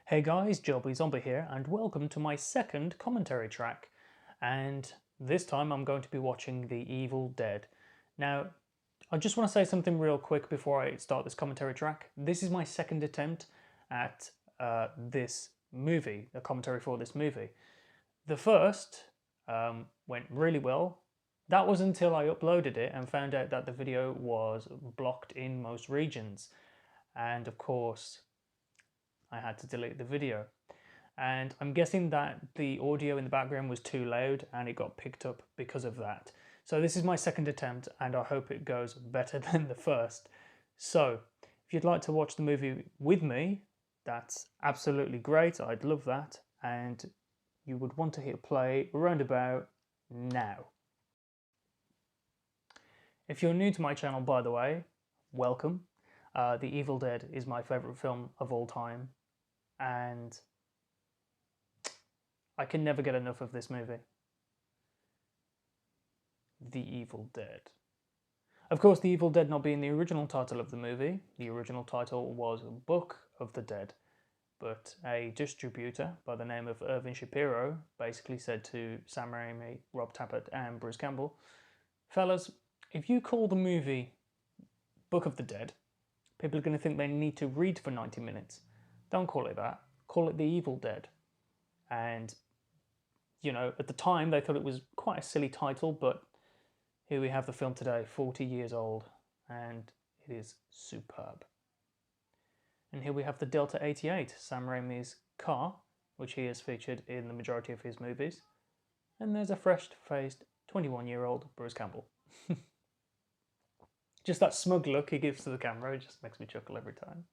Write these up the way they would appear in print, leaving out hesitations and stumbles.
Hey guys, Jobby Zombie here, and welcome to my second commentary track. And this time I'm going to be watching The Evil Dead. Now, I just want to say something real quick before I start this commentary track. This is my second attempt at this movie, a commentary for this movie. The first went really well. That was until I uploaded it and found out that the video was blocked in most regions. And of course, I had to delete the video. And I'm guessing that the audio in the background was too loud and it got picked up because of that. So this is my second attempt and I hope it goes better than the first. So if you'd like to watch the movie with me, that's absolutely great. I'd love that. And you would want to hit play around about now. If you're new to my channel, by the way, welcome. The Evil Dead is my favourite film of all time. And I can never get enough of this movie. The Evil Dead. Of course, The Evil Dead not being the original title of the movie, the original title was Book of the Dead, but a distributor by the name of Irvin Shapiro basically said to Sam Raimi, Rob Tappert and Bruce Campbell, fellas, if you call the movie Book of the Dead, people are going to think they need to read for 90 minutes. Don't call it that. Call it The Evil Dead. And, you know, at the time they thought it was quite a silly title, but here we have the film today, 40 years old, and it is superb. And here we have the Delta 88, Sam Raimi's car, which he has featured in the majority of his movies. And there's a fresh-faced 21-year-old Bruce Campbell. Just that smug look he gives to the camera, it just makes me chuckle every time.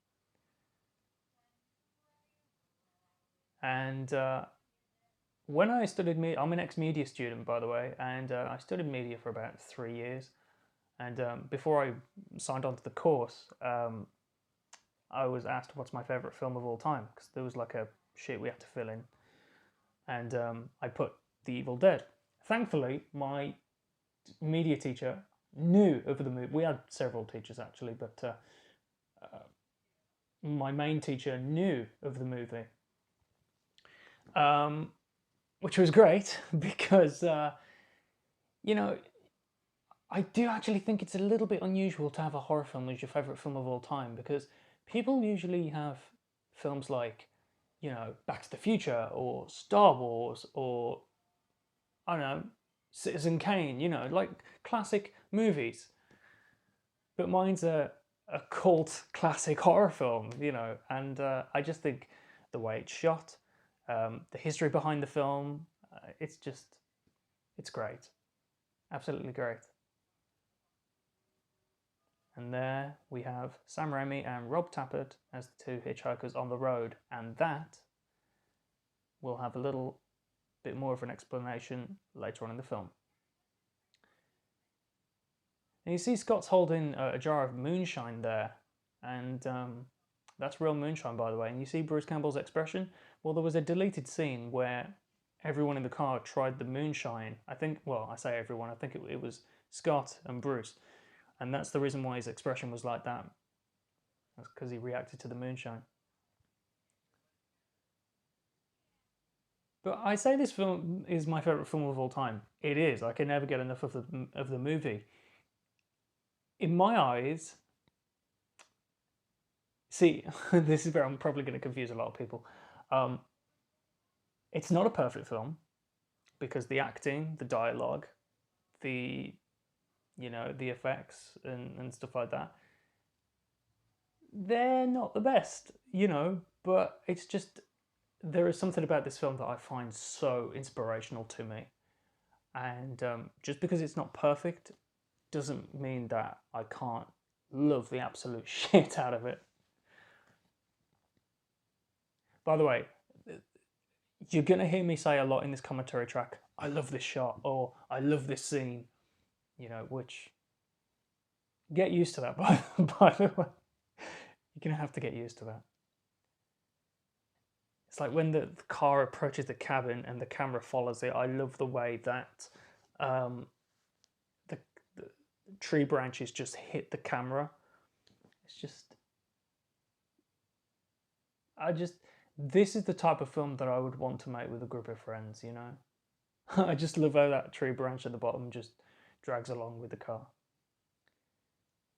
And when I studied media, I'm an ex-media student, by the way, and I studied media for about 3 years. And before I signed on to the course, I was asked what's my favourite film of all time, because there was like a sheet we had to fill in. And I put The Evil Dead. Thankfully, my media teacher knew of the movie. We had several teachers actually, but my main teacher knew of the movie. Which was great because, you know, I do actually think it's a little bit unusual to have a horror film as your favourite film of all time, because people usually have films like, you know, Back to the Future or Star Wars or, I don't know, Citizen Kane, you know, like classic movies. But mine's a cult classic horror film, you know, and I just think the way it's shot, the history behind the film, it's great. Absolutely great. And there we have Sam Raimi and Rob Tappert as the two hitchhikers on the road, and that will have a little bit more of an explanation later on in the film. And you see Scott's holding a jar of moonshine there, and that's real moonshine, by the way. And you see Bruce Campbell's expression? Well, there was a deleted scene where everyone in the car tried the moonshine. I think, well, I say everyone, I think it was Scott and Bruce. And that's the reason why his expression was like that. That's because he reacted to the moonshine. But I say this film is my favourite film of all time. It is. I can never get enough of the movie. In my eyes, see, this is where I'm probably going to confuse a lot of people. It's not a perfect film because the acting, the dialogue, the, you know, the effects and stuff like that, they're not the best, you know, but it's just, there is something about this film that I find so inspirational to me. And just because it's not perfect doesn't mean that I can't love the absolute shit out of it. By the way, you're going to hear me say a lot in this commentary track, I love this shot, or I love this scene, you know, which, get used to that, by the way. You're going to have to get used to that. It's like when the car approaches the cabin and the camera follows it. I love the way that the tree branches just hit the camera. It's just, This is the type of film that I would want to make with a group of friends, you know? I just love how that tree branch at the bottom just drags along with the car.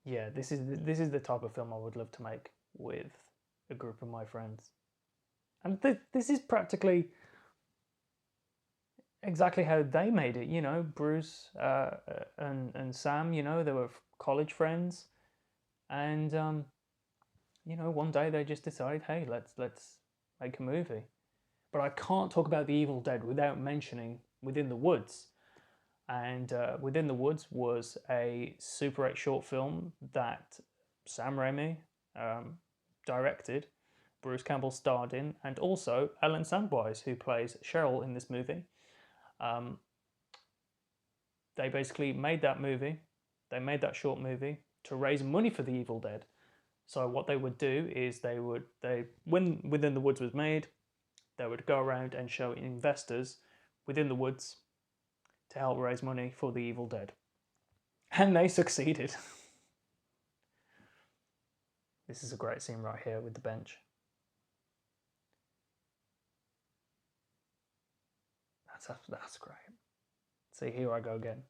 Yeah, this is the type of film I would love to make with a group of my friends. And this is practically exactly how they made it, you know. Bruce and Sam, you know, they were college friends, and you know, one day they just decided, hey, let's make a movie. But I can't talk about The Evil Dead without mentioning Within the Woods. And Within the Woods was a Super 8 short film that Sam Raimi directed, Bruce Campbell starred in, and also Ellen Sandwise, who plays Cheryl in this movie. Um, they basically made that movie, they made that short movie to raise money for The Evil Dead. So what they would do is when Within the Woods was made, they would go around and show investors Within the Woods to help raise money for The Evil Dead. And they succeeded. This is a great scene right here with the bench. That's great. See, here I go again.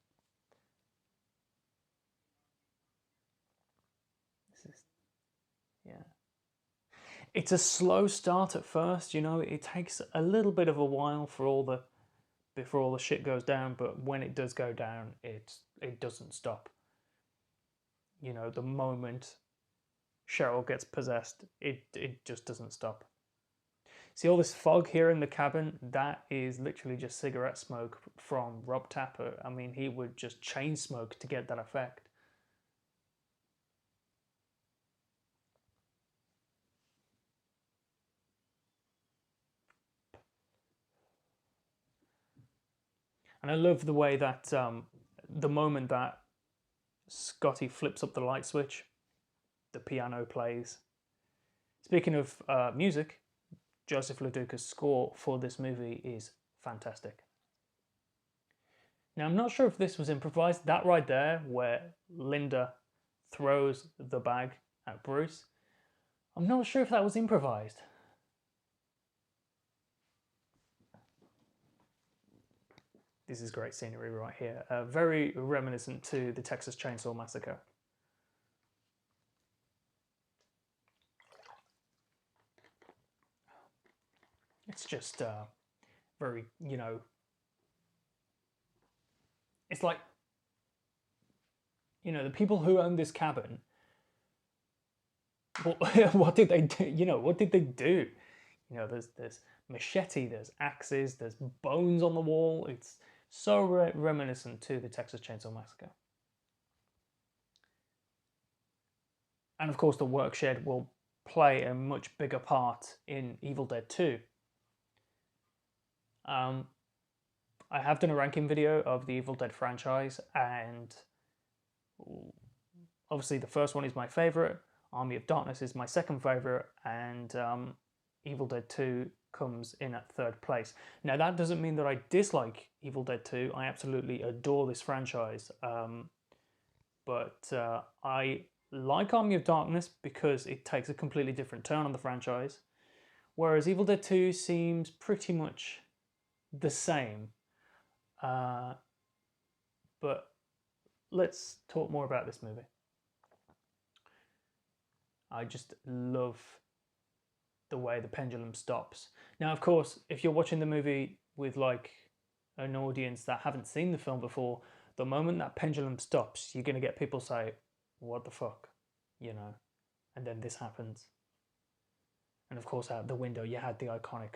This is, yeah. It's a slow start at first, you know. It takes a little bit of a while before all the shit goes down, but when it does go down, it doesn't stop. You know, the moment Cheryl gets possessed, it just doesn't stop. See all this fog here in the cabin? That is literally just cigarette smoke from Rob Tapper. I mean, he would just chain smoke to get that effect. And I love the way that the moment that Scotty flips up the light switch, the piano plays. Speaking of music, Joseph LaDuca's score for this movie is fantastic. Now, I'm not sure if this was improvised. That right there, where Linda throws the bag at Bruce, I'm not sure if that was improvised. This is great scenery right here. Very reminiscent to the Texas Chainsaw Massacre. It's just very, you know, it's like, you know, the people who own this cabin, what did they do? You know, what did they do? You know, there's machete, there's axes, there's bones on the wall. It's so reminiscent to the Texas Chainsaw Massacre. And of course, the work shed will play a much bigger part in Evil Dead 2. I have done a ranking video of the Evil Dead franchise, and obviously the first one is my favorite, Army of Darkness is my second favorite, and Evil Dead 2 comes in at third place. Now, that doesn't mean that I dislike Evil Dead 2. I absolutely adore this franchise. But I like Army of Darkness because it takes a completely different turn on the franchise, whereas Evil Dead 2 seems pretty much the same. But let's talk more about this movie. I just love the way the pendulum stops. Now, of course, if you're watching the movie with like an audience that haven't seen the film before, the moment that pendulum stops, you're going to get people say, what the fuck, you know? And then this happens. And of course, out the window, you had the iconic,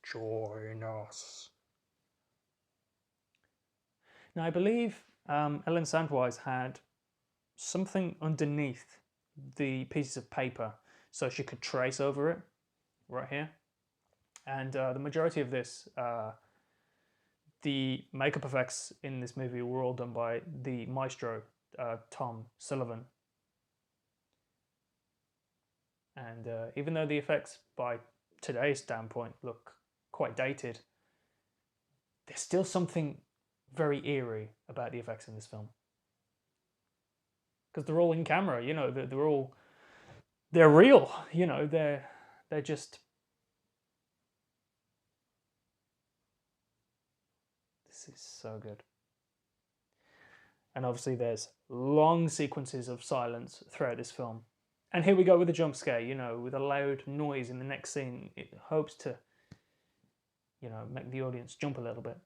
join us. Now, I believe Ellen Sandwise had something underneath the pieces of paper so she could trace over it right here. And the majority of this, the makeup effects in this movie were all done by the maestro, Tom Sullivan. And even though the effects by today's standpoint look quite dated, there's still something very eerie about the effects in this film. Because they're all in camera, you know, they're real, you know, they're just This is so good. And obviously there's long sequences of silence throughout this film. And here we go with a jump scare, you know, with a loud noise in the next scene. It hopes to, you know, make the audience jump a little bit.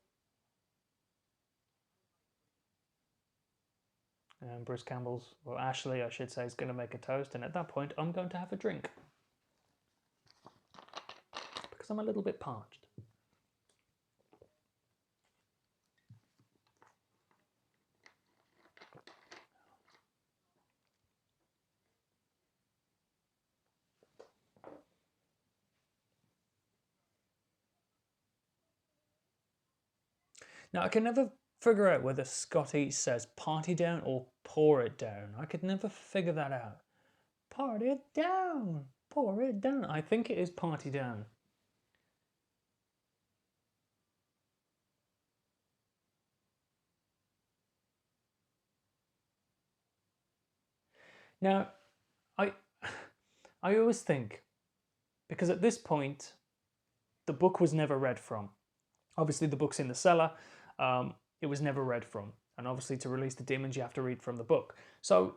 And Bruce Campbell's, or Ashley, I should say, is going to make a toast. And at that point, I'm going to have a drink. Because I'm a little bit parched. Now, I can never figure out whether Scotty says party down or pour it down. I could never figure that out. Party it down, pour it down. I think it is party down. Now, I always think, because at this point, the book was never read from. Obviously, the book's in the cellar. It was never read from, and obviously, to release the demons, you have to read from the book. So,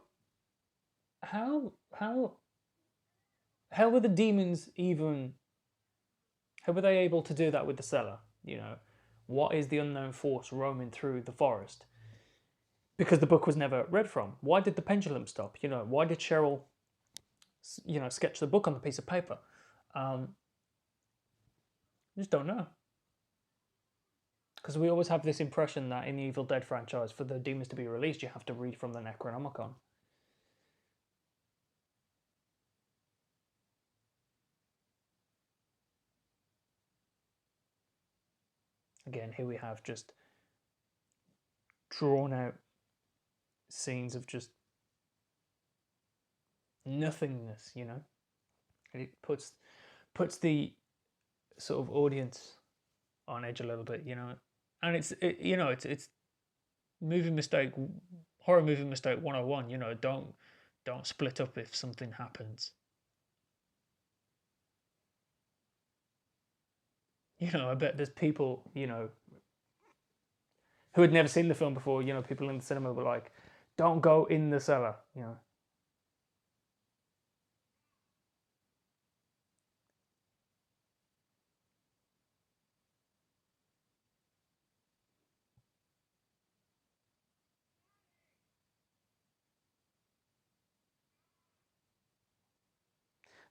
how were the demons even? How were they able to do that with the cellar? You know, what is the unknown force roaming through the forest? Because the book was never read from. Why did the pendulum stop? You know, why did Cheryl, you know, sketch the book on the piece of paper? I just don't know. Because we always have this impression that in the Evil Dead franchise, for the demons to be released, you have to read from the Necronomicon. Again, here we have just drawn out scenes of just nothingness, you know. And it puts the sort of audience on edge a little bit, you know. And it's movie mistake, horror movie mistake 101, you know. Don't split up if something happens. You know, I bet there's people, you know, who had never seen the film before, you know, people in the cinema were like, don't go in the cellar, you know.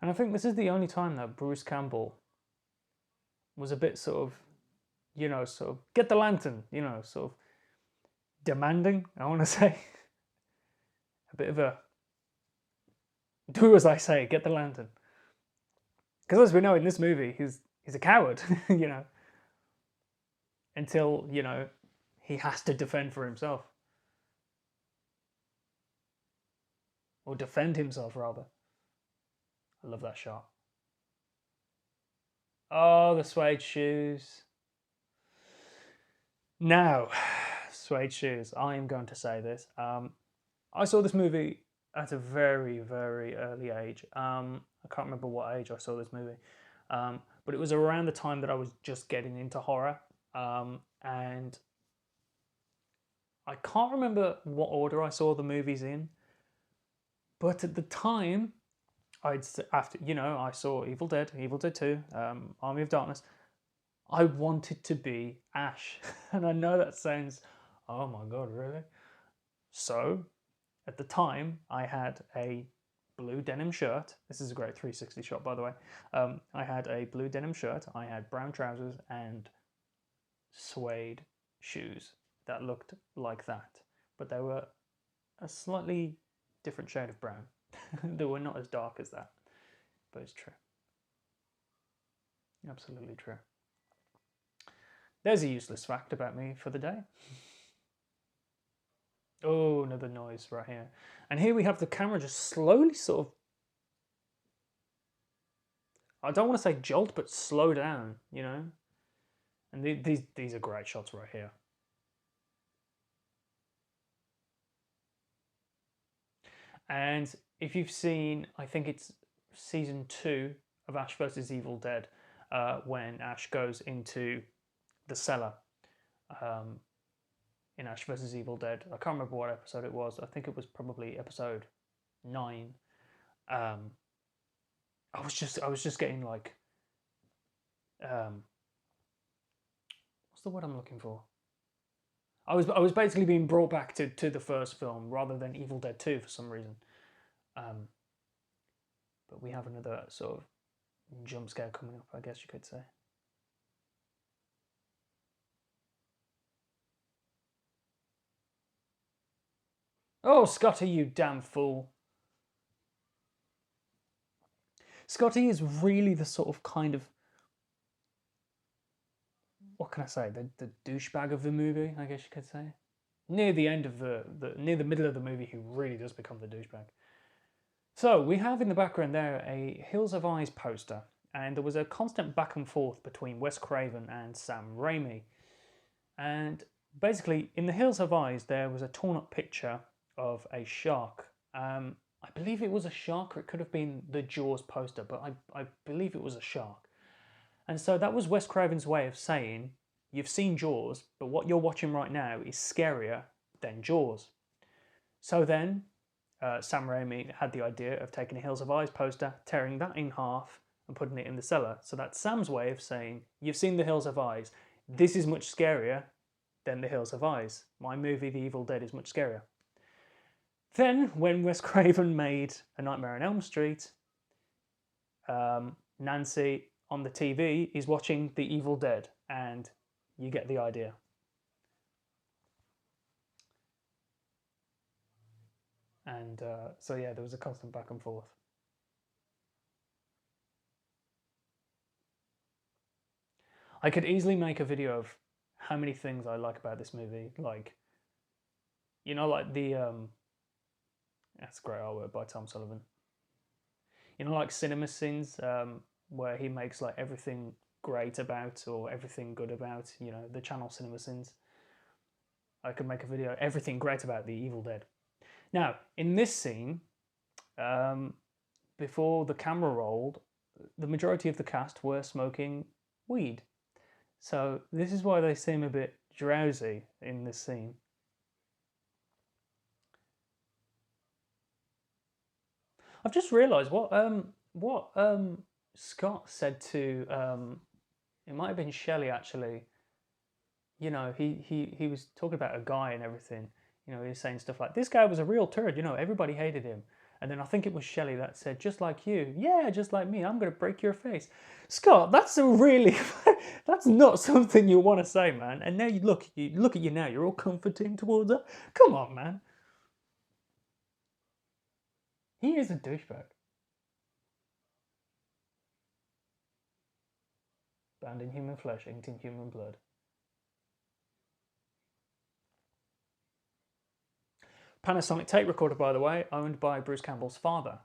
And I think this is the only time that Bruce Campbell was a bit sort of, you know, sort of get the lantern, you know, sort of demanding, I want to say. A bit of a do as I say, get the lantern. Because as we know in this movie, he's a coward, you know, until, you know, he has to defend for himself. Or defend himself, rather. I love that shot. Oh, the suede shoes. Now, suede shoes. I am going to say this. I saw this movie at a very, very early age. I can't remember what age I saw this movie. But it was around the time that I was just getting into horror. And I can't remember what order I saw the movies in. But at the time, I saw Evil Dead, Evil Dead 2, Army of Darkness. I wanted to be Ash. And I know that sounds, oh my God, really? So, at the time, I had a blue denim shirt. This is a great 360 shot, by the way. I had a blue denim shirt. I had brown trousers and suede shoes that looked like that. But they were a slightly different shade of brown. They were not as dark as that. But it's true. Absolutely true. There's a useless fact about me for the day. Oh, another noise right here. And here we have the camera just slowly sort of, I don't want to say jolt, but slow down, you know? And these are great shots right here. And if you've seen, I think it's season 2 of Ash vs. Evil Dead, when Ash goes into the cellar in Ash vs Evil Dead. I can't remember what episode it was. I think it was probably episode 9. Um, I was just getting like, what's the word I'm looking for? I was basically being brought back to the first film rather than Evil Dead 2 for some reason. But we have another sort of jump scare coming up, I guess you could say. Oh, Scotty, you damn fool. Scotty is really the sort of kind of, what can I say, the douchebag of the movie, I guess you could say. Near the end of near the middle of the movie, he really does become the douchebag. So we have in the background there a Hills Have Eyes poster, and there was a constant back and forth between Wes Craven and Sam Raimi. And basically, in the Hills Have Eyes, there was a torn up picture of a shark. I believe it was a shark, or it could have been the Jaws poster, but I believe it was a shark. And so that was Wes Craven's way of saying, you've seen Jaws, but what you're watching right now is scarier than Jaws. So then, Sam Raimi had the idea of taking a Hills Have Eyes poster, tearing that in half, and putting it in the cellar. So that's Sam's way of saying, you've seen the Hills Have Eyes. This is much scarier than the Hills Have Eyes. My movie, The Evil Dead, is much scarier. Then, when Wes Craven made A Nightmare on Elm Street, Nancy on the TV is watching The Evil Dead, and you get the idea. And so yeah, there was a constant back and forth. I could easily make a video of how many things I like about this movie. Like, you know, like the that's great artwork by Tom Sullivan. You know, like cinema scenes where he makes like everything great about or everything good about. You know, the channel cinema scenes. I could make a video everything great about The Evil Dead. Now, in this scene, before the camera rolled, the majority of the cast were smoking weed. So this is why they seem a bit drowsy in this scene. I've just realised what Scott said to it might have been Shelly actually. You know, he was talking about a guy and everything. You know, he was saying stuff like, "This guy was a real turd." You know, everybody hated him. And then I think it was Shelly that said, "Just like you, yeah, just like me. I'm going to break your face." Scott, that's a really, that's not something you want to say, man. And now you look at you now. You're all comforting towards her. Come on, man. He is a douchebag. Bound in human flesh, inked in human blood. Panasonic tape recorder, by the way, owned by Bruce Campbell's father.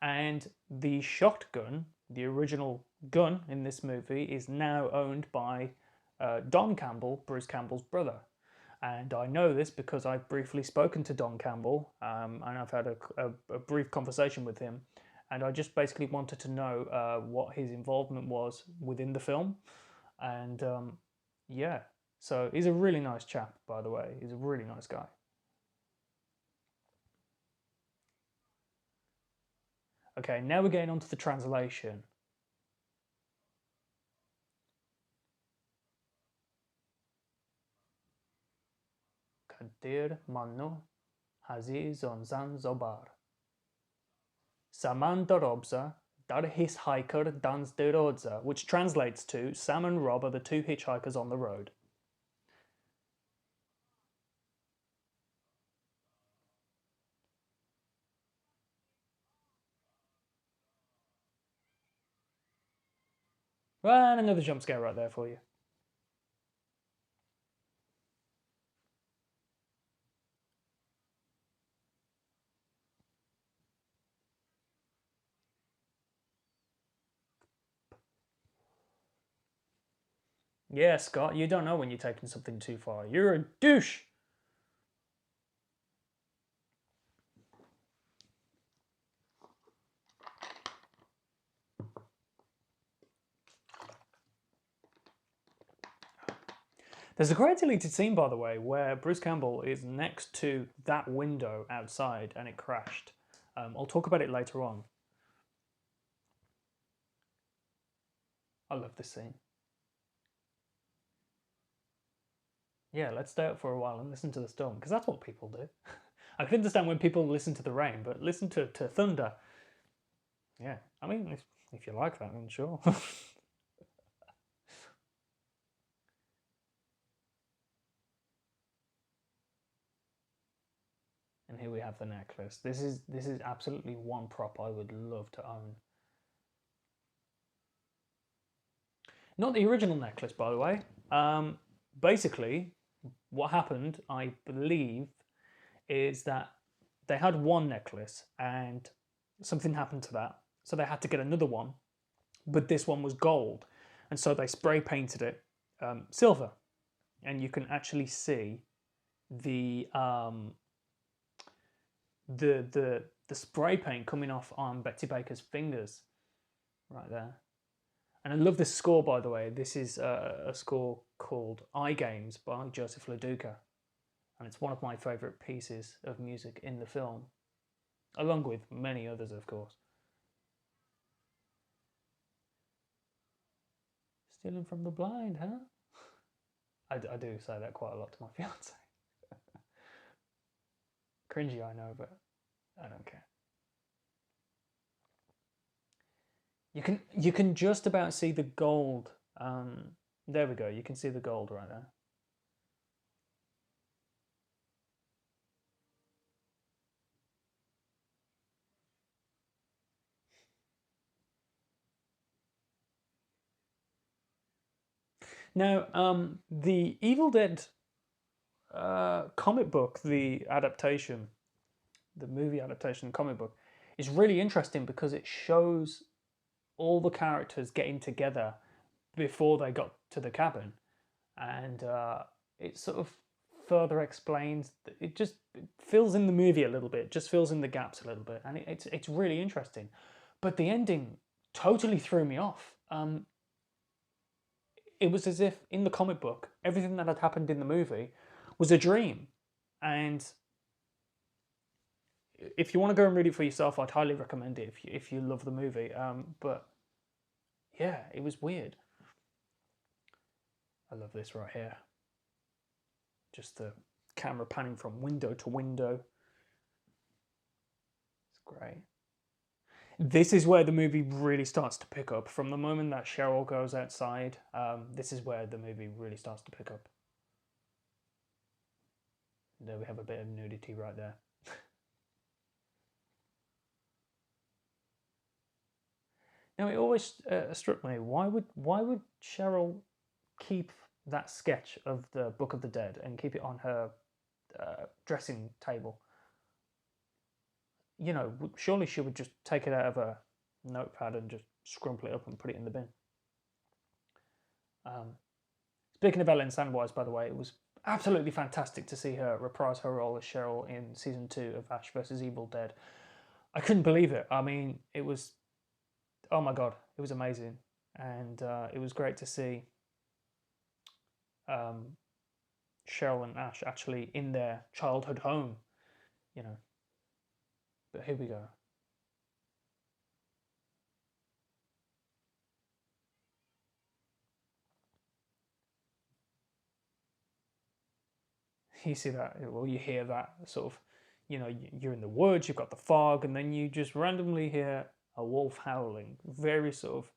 And the shotgun, the original gun in this movie, is now owned by Don Campbell, Bruce Campbell's brother. And I know this because I've briefly spoken to Don Campbell and I've had a brief conversation with him. And I just basically wanted to know what his involvement was within the film. And yeah, so he's a really nice chap, by the way. He's a really nice guy. Okay, now we're getting on to the translation. Kadir Manu Haziz on Zanzibar. Saman Darobza Dar His Hiker Dans Derodza, which translates to Sam and Rob are the two hitchhikers on the road. And another jump scare right there for you. Yeah, Scott, you don't know when you're taking something too far. You're a douche. There's a great deleted scene, by the way, where Bruce Campbell is next to that window outside and it crashed. I'll talk about it later on. I love this scene. Yeah, let's stay up for a while and listen to the storm, because that's what people do. I can understand when people listen to the rain, but listen to thunder. Yeah, I mean, if you like that, then sure. And here we have the necklace. This is absolutely one prop I would love to own. Not the original necklace, by the way. Basically, what happened, I believe, is that they had one necklace and something happened to that, so they had to get another one, but this one was gold, and so they spray painted it silver, and you can actually see the spray paint coming off on Betsy Baker's fingers right there. And I love this score, by the way. This is a score called Eye Games by Joseph LaDuca, and it's one of my favourite pieces of music in the film, along with many others, of course. Stealing from the blind, huh? I do say that quite a lot to my fiance. Cringy, I know, but I don't care. You can just about see the gold. There we go. You can see the gold right there. Now, the Evil Dead comic book, the adaptation, the movie adaptation comic book, is really interesting because it shows all the characters getting together before they got to the cabin, and it sort of further explains. It just fills in the movie a little bit, just fills in the gaps a little bit, and it's really interesting. But the ending totally threw me off. It was as if in the comic book, everything that had happened in the movie was a dream. And if you want to go and read it for yourself, I'd highly recommend it if you love the movie. But yeah, it was weird. I love this right here. Just the camera panning from window to window. It's great. This is where the movie really starts to pick up. From the moment that Cheryl goes outside, this is where the movie really starts to pick up. There we have a bit of nudity right there. Now, it always struck me, why would Cheryl keep that sketch of the Book of the Dead and keep it on her dressing table? You know, surely she would just take it out of a notepad and just scrumple it up and put it in the bin. Speaking of Ellen Sandwise, by the way, it was absolutely fantastic to see her reprise her role as Cheryl in season 2 of Ash vs. Evil Dead. I couldn't believe it. I mean, it was, oh my god, it was amazing, and it was great to see Cheryl and Ash actually in their childhood home, you know. But here we go. You see that, well, you hear that sort of, you know, you're in the woods, you've got the fog, and then you just randomly hear a wolf howling. Very sort of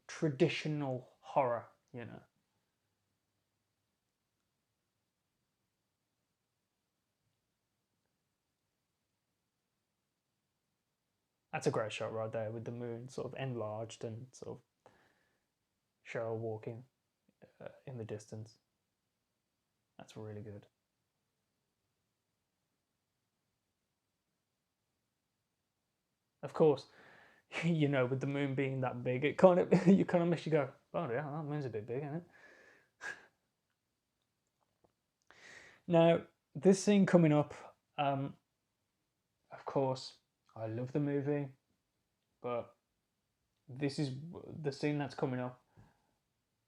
traditional horror, you know. That's a great shot right there with the moon sort of enlarged and sort of Cheryl walking in the distance. That's really good. Of course, you know, with the moon being that big, it kind of you kind of makes you go, oh yeah, that moon's a bit big, isn't it? Now, this scene coming up, of course, I love the movie, but this is the scene that's coming up.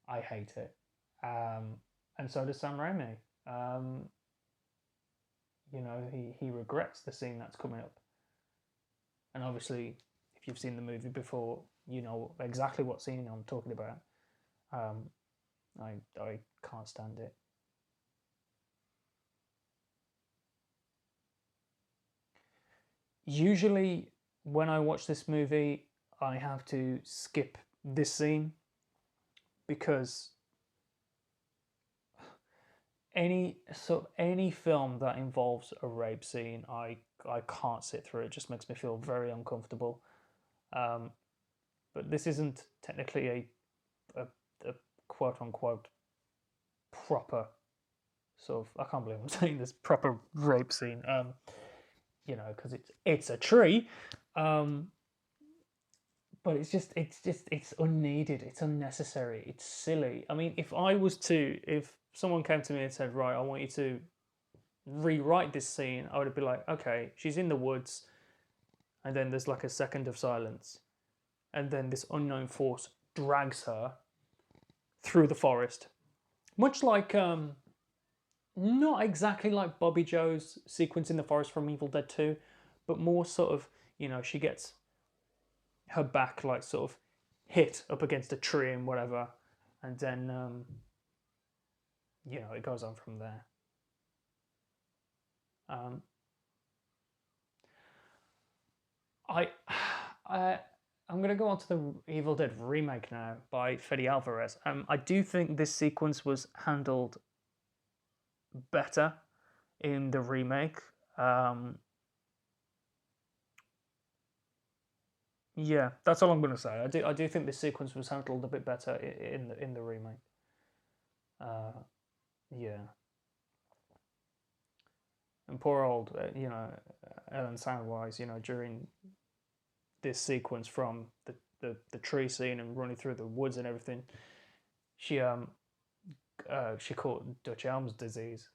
I hate it. And so does Sam Raimi. Um, he regrets the scene that's coming up. And obviously, if you've seen the movie before, you know exactly what scene I'm talking about. Um, I can't stand it. Usually, when I watch this movie, I have to skip this scene because any film that involves a rape scene, I can't sit through. It just makes me feel very uncomfortable. Um, but this isn't technically a quote unquote proper sort of, I can't believe I'm saying this, proper rape scene. Because it's a tree. Um, but it's unneeded. It's unnecessary. It's silly. I mean, if someone came to me and said, right, I want you to rewrite this scene, I would be like, okay, she's in the woods, and then there's like a second of silence, and then this unknown force drags her through the forest, much like not exactly like Bobby Joe's sequence in the forest from Evil Dead 2, but more sort of, she gets her back like sort of hit up against a tree and whatever, and then it goes on from there. Um, I, I I'm gonna go on to the Evil Dead remake now by Fede Alvarez. I do think this sequence was handled better in the remake. Yeah, that's all I'm gonna say. I do think this sequence was handled a bit better in the remake. Uh, yeah, and poor old Ellen Sandwise, during this sequence from the tree scene and running through the woods and everything, she she caught Dutch Elm's disease.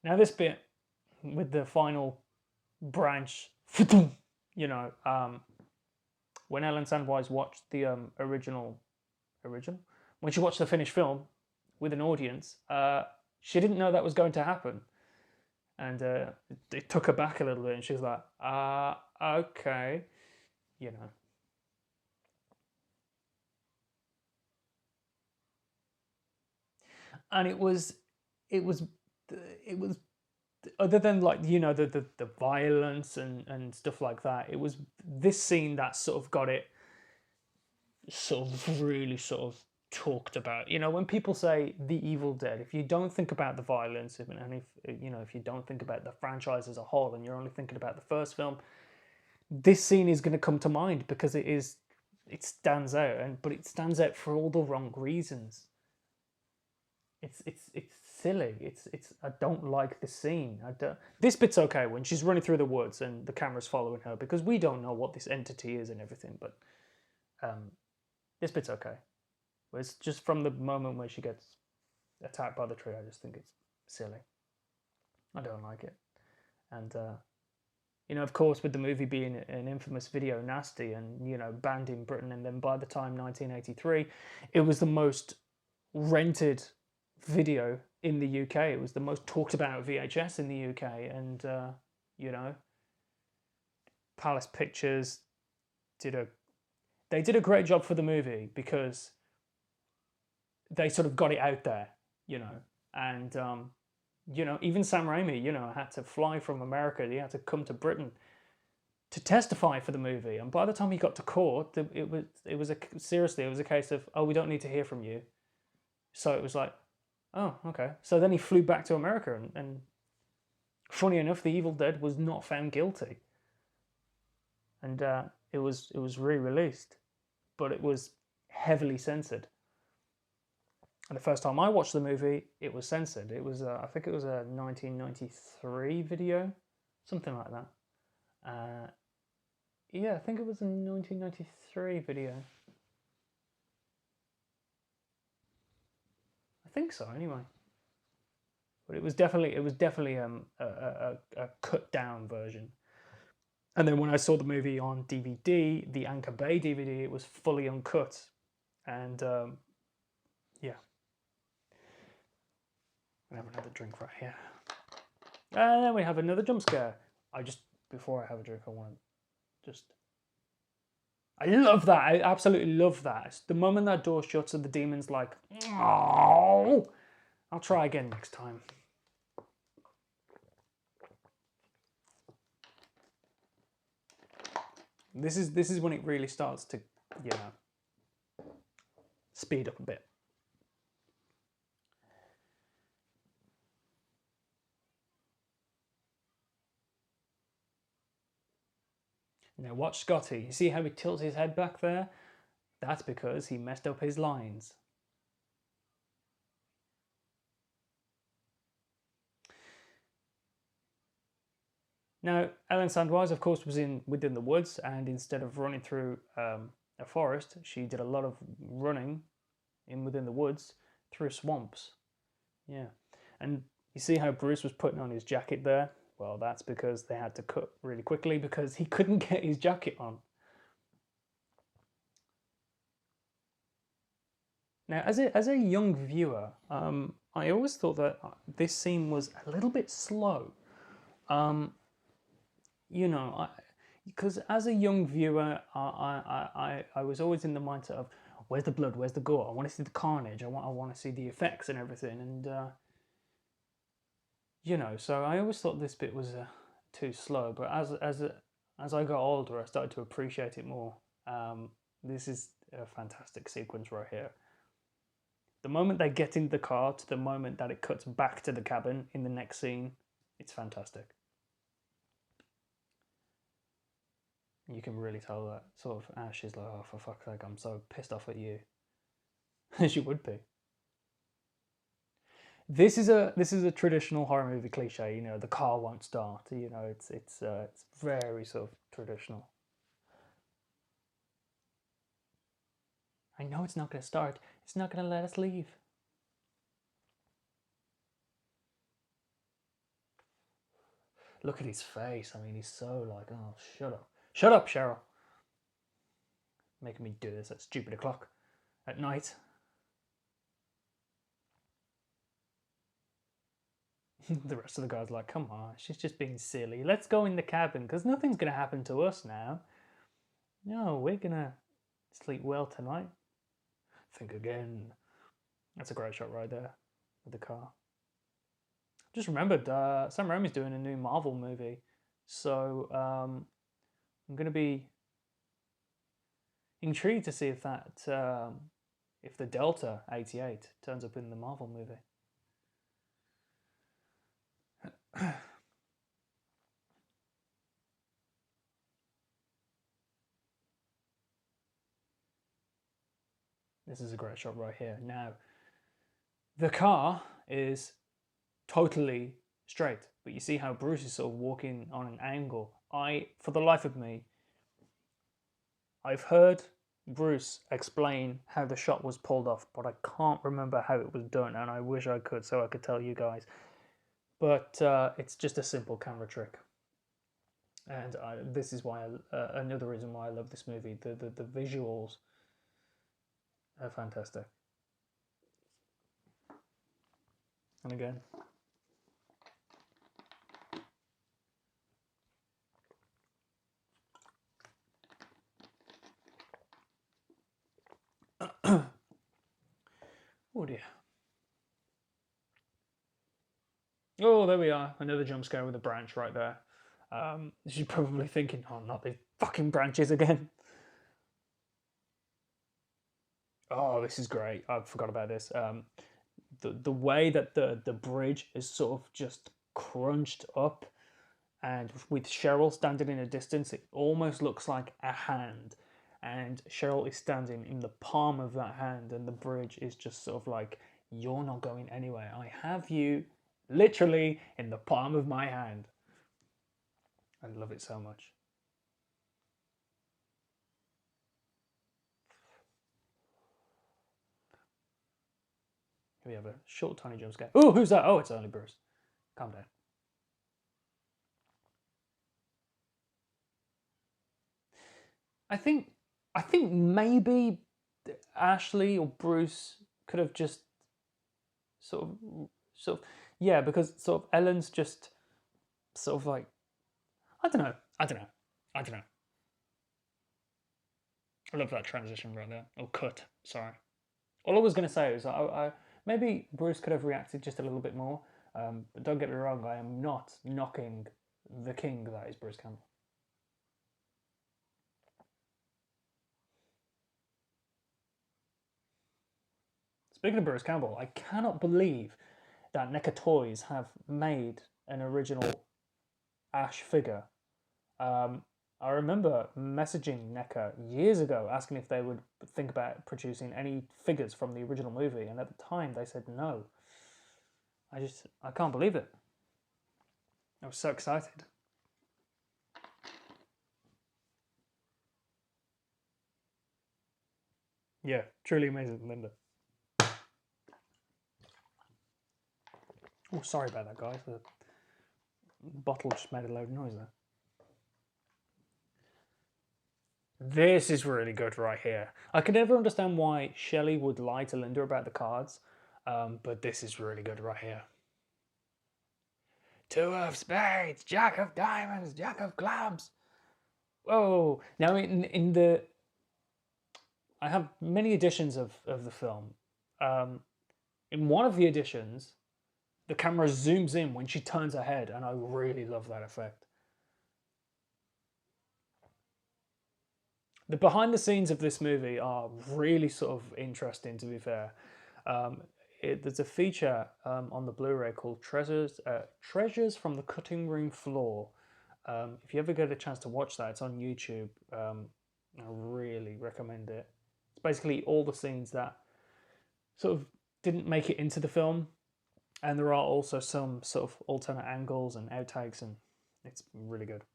Now this bit with the final branch, you know, um, when Ellen Sandwise watched the original, when she watched the finished film with an audience, she didn't know that was going to happen, and it took her back a little bit, and she was like, okay, you know. And it was it was other than like the violence and stuff like that, it was this scene that sort of got it sort of really sort of talked about. When people say The Evil Dead, if you don't think about the violence, and if you don't think about the franchise as a whole, and you're only thinking about the first film, this scene is going to come to mind because it stands out, but it stands out for all the wrong reasons. It's silly. It's I don't like the scene. This bit's okay when she's running through the woods and the camera's following her because we don't know what this entity is and everything. But um, this bit's okay. But it's just from the moment where she gets attacked by the tree. I just think it's silly. I don't like it. And of course, with the movie being an infamous video nasty and banned in Britain, and then by the time 1983, it was the most rented video in the UK. It was the most talked about VHS in the UK, and you know, Palace Pictures did a they did a great job for the movie because they sort of got it out there, and even Sam Raimi, had to fly from America. He had to come to Britain to testify for the movie, and by the time he got to court, seriously, it was a case of, oh, we don't need to hear from you. So it was like, oh, okay. So then he flew back to America, and funny enough, The Evil Dead was not found guilty, and it was re-released, but it was heavily censored. And the first time I watched the movie, it was censored. It was I think it was a 1993 video, something like that. Yeah, I think it was a 1993 video. I think so, anyway. But it was definitely a cut down version. And then when I saw the movie on DVD, the Anchor Bay DVD, it was fully uncut. And yeah, I have another drink right here. And then we have another jump scare. Before I have a drink, I want to just... I love that. I absolutely love that. It's the moment that door shuts and the demon's like, oh, I'll try again next time. This is when it really starts to, you know, speed up a bit. Now watch Scotty. You see how he tilts his head back there? That's because he messed up his lines. Now, Ellen Sandwise, of course, was within the woods, and instead of running through a forest, she did a lot of running within the woods through swamps. Yeah, and you see how Bruce was putting on his jacket there? Well, that's because they had to cut really quickly because he couldn't get his jacket on. Now, as a young viewer, I always thought that this scene was a little bit slow. You know, because as a young viewer, I was always in the mindset of, where's the blood, where's the gore? I want to see the carnage. I want to see the effects and everything. And you know, so I always thought this bit was too slow. But as I got older, I started to appreciate it more. This is a fantastic sequence right here. The moment they get in the car to the moment that it cuts back to the cabin in the next scene, it's fantastic. You can really tell that sort of Ash is like, oh, for fuck's sake, I'm so pissed off at you. As you would be. This is a traditional horror movie cliche, you know, the car won't start, you know, it's very sort of traditional. I know it's not going to start. It's not going to let us leave. Look at his face. I mean, he's so like, oh, shut up. Shut up, Cheryl. Making me do this at stupid o'clock at night. The rest of the guys are like, come on, she's just being silly. Let's go in the cabin because nothing's going to happen to us now. No, we're going to sleep well tonight. Think again. That's a great shot right there with the car. Just remembered, Sam Raimi's doing a new Marvel movie. So I'm going to be intrigued to see if if the Delta 88 turns up in the Marvel movie. This is a great shot right here. Now, the car is totally straight, but you see how Bruce is sort of walking on an angle. For the life of me, I've heard Bruce explain how the shot was pulled off, but I can't remember how it was done, and I wish I could so I could tell you guys. But it's just a simple camera trick. And this is why another reason why I love this movie. The visuals are fantastic. And again, oh dear. Oh, there we are. Another jump scare with a branch right there. You're probably thinking, oh, not these fucking branches again. Oh, this is great. I forgot about this. The way that the bridge is sort of just crunched up, and with Cheryl standing in a distance, it almost looks like a hand. And Cheryl is standing in the palm of that hand, and the bridge is just sort of like, you're not going anywhere. I have you literally in the palm of my hand. I love it so much. Here we have a short, tiny jump scare. Oh, who's that? Oh, it's only Bruce. Calm down. I think maybe Ashley or Bruce could have just sort of yeah, because sort of Ellen's just sort of like I don't know. I love that transition right there. Or cut. Sorry. All I was going to say is maybe Bruce could have reacted just a little bit more. But don't get me wrong, I am not knocking the king that is Bruce Campbell. Speaking of Bruce Campbell, I cannot believe that NECA Toys have made an original Ash figure. I remember messaging NECA years ago asking if they would think about producing any figures from the original movie, and at the time they said no. I can't believe it. I was so excited. Yeah, truly amazing, Linda. Oh, sorry about that, guys. The bottle just made a loud noise there. This is really good right here. I could never understand why Shelly would lie to Linda about the cards, but this is really good right here. Two of spades, jack of diamonds, jack of clubs. Whoa! Now in the, I have many editions of the film. In one of the editions, the camera zooms in when she turns her head, and I really love that effect. The behind the scenes of this movie are really sort of interesting, to be fair. There's a feature on the Blu-ray called Treasures from the Cutting Room Floor. If you ever get a chance to watch that, it's on YouTube. I really recommend it. It's basically all the scenes that sort of didn't make it into the film, and there are also some sort of alternate angles and outtakes, and it's really good.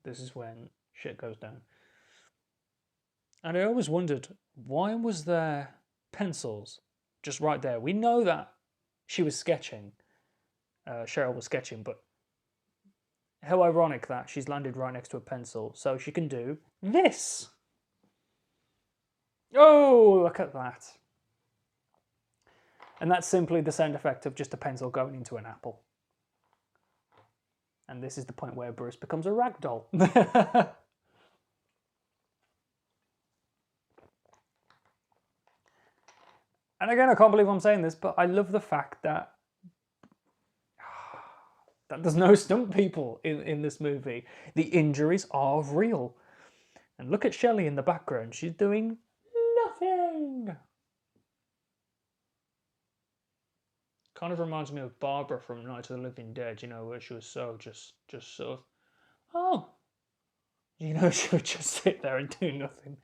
This is when shit goes down. And I always wondered, why was there pencils just right there? We know that she was sketching, Cheryl was sketching, but how ironic that she's landed right next to a pencil so she can do this. Oh, look at that. And that's simply the sound effect of just a pencil going into an apple. And this is the point where Bruce becomes a ragdoll. And again, I can't believe I'm saying this, but I love the fact that there's no stunt people in this movie. The injuries are real. And look at Shelly in the background. She's doing nothing. Kind of reminds me of Barbara from Night of the Living Dead, you know, where she was so just sort of, oh, you know, she would just sit there and do nothing.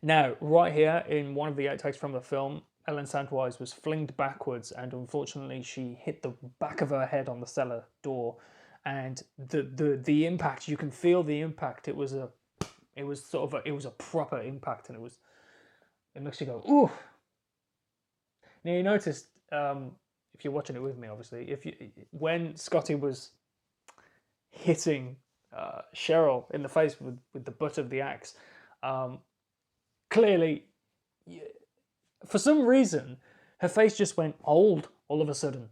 Now, right here in one of the outtakes from the film, Ellen Sandwise was flinged backwards, and unfortunately she hit the back of her head on the cellar door, and the impact, you can feel the impact. It was a proper impact, and it makes you go, ooh. Now you noticed, if you're watching it with me, obviously, when Scotty was hitting Cheryl in the face with the butt of the axe, clearly, for some reason, her face just went old all of a sudden.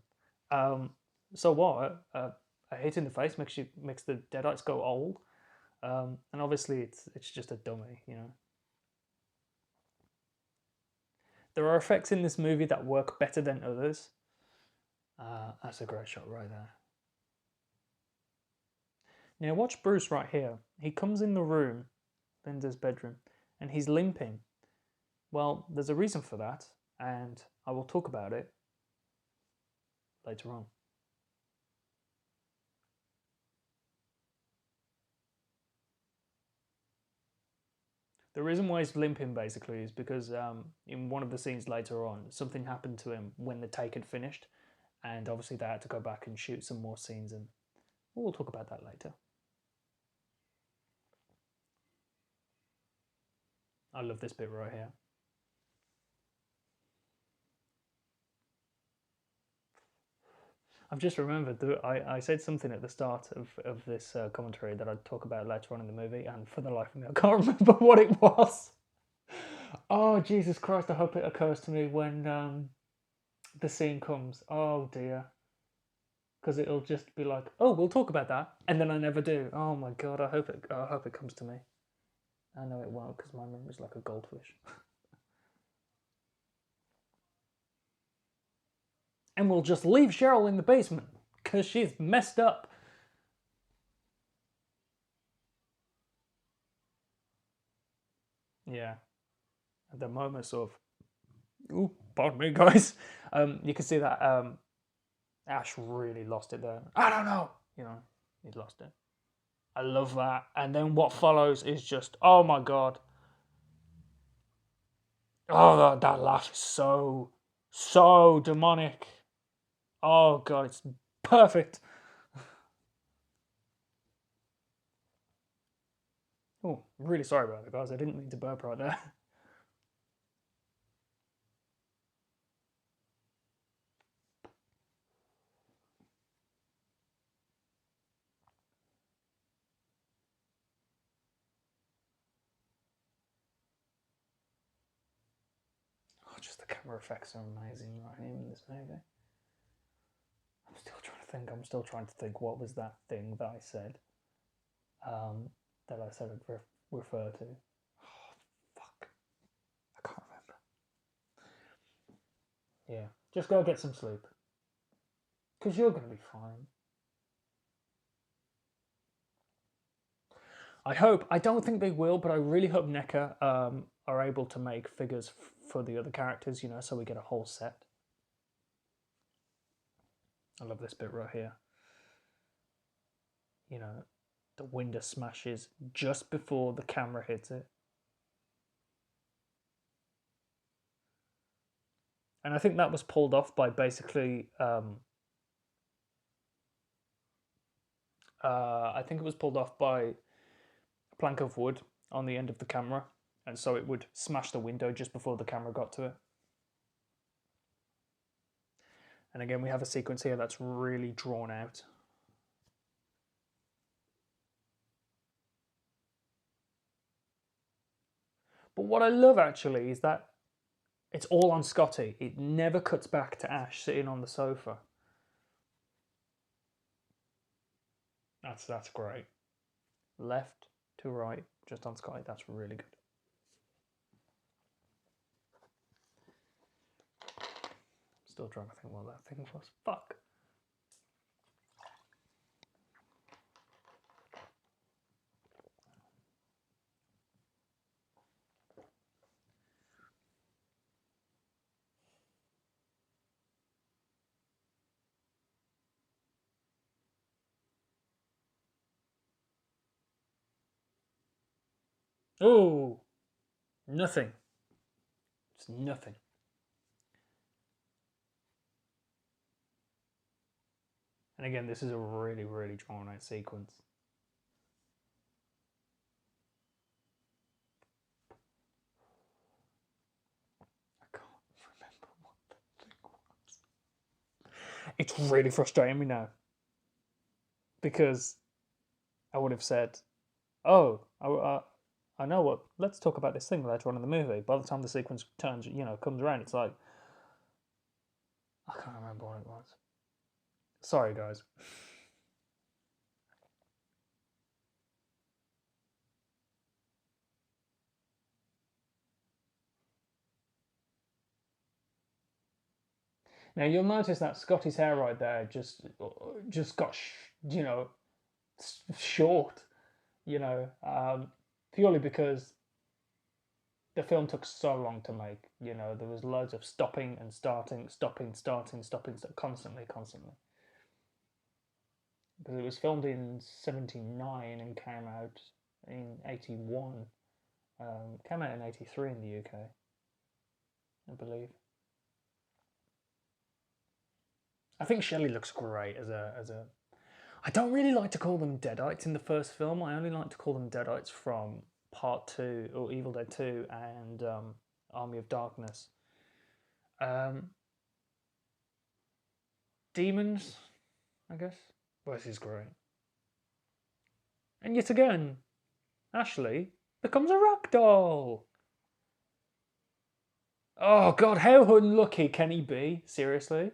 So what? A hit in the face makes the Deadites go old, and obviously it's just a dummy, you know. There are effects in this movie that work better than others. That's a great shot right there. Now watch Bruce right here. He comes in the room, Linda's bedroom, and he's limping. Well, there's a reason for that, and I will talk about it later on. The reason why he's limping basically is because in one of the scenes later on, something happened to him when the take had finished, and obviously they had to go back and shoot some more scenes, and we'll talk about that later. I love this bit right here. I've just remembered that I said something at the start of this commentary that I'd talk about later on in the movie, and for the life of me, I can't remember what it was. Oh, Jesus Christ, I hope it occurs to me when the scene comes. Oh, dear. Because it'll just be like, oh, we'll talk about that, and then I never do. Oh, my God, I hope it comes to me. I know it won't, because my memory's like a goldfish. And we'll just leave Cheryl in the basement, because she's messed up. Yeah. At the moments of, ooh, pardon me, guys. You can see that Ash really lost it there. I don't know. You know, he lost it. I love that. And then what follows is just, oh my God. Oh, that laugh is so demonic. Oh God, it's perfect. Oh, I'm really sorry about that, guys. I didn't mean to burp right there. Oh, just the camera effects are amazing right here in this movie. I'm still trying to think what was that thing that I said. That I said I'd refer to. Oh, fuck. I can't remember. Yeah, just go get some sleep. Because you're going to be fine. I don't think they will, but I really hope NECA are able to make figures for the other characters, you know, so we get a whole set. I love this bit right here. You know, the window smashes just before the camera hits it. And I think that was pulled off by basically, I think it was pulled off by a plank of wood on the end of the camera. And so it would smash the window just before the camera got to it. And again, we have a sequence here that's really drawn out. But what I love actually is that it's all on Scotty. It never cuts back to Ash sitting on the sofa. That's great. Left to right, just on Scotty. That's really good. Still trying to think what that thing was. Fuck. Oh, nothing. It's nothing. And again, this is a really, really drawn out sequence. I can't remember what the thing was. It's really frustrating me now. Because I would have said, oh, I know what, let's talk about this thing later on in the movie. By the time the sequence turns, you know, comes around, it's like, I can't remember what it was. Sorry, guys. Now you'll notice that Scotty's hair right there just got you know, short, you know, purely because the film took so long to make. You know, there was loads of stopping and starting, constantly. Because it was filmed in '79 and came out in '81. Came out in '83 in the UK, I believe. I think Shelly looks great as a. I don't really like to call them Deadites in the first film. I only like to call them Deadites from Part 2 or Evil Dead 2 and Army of Darkness. Demons, I guess. Well, this is great. And yet again, Ashley becomes a ragdoll. Oh God, how unlucky can he be? Seriously?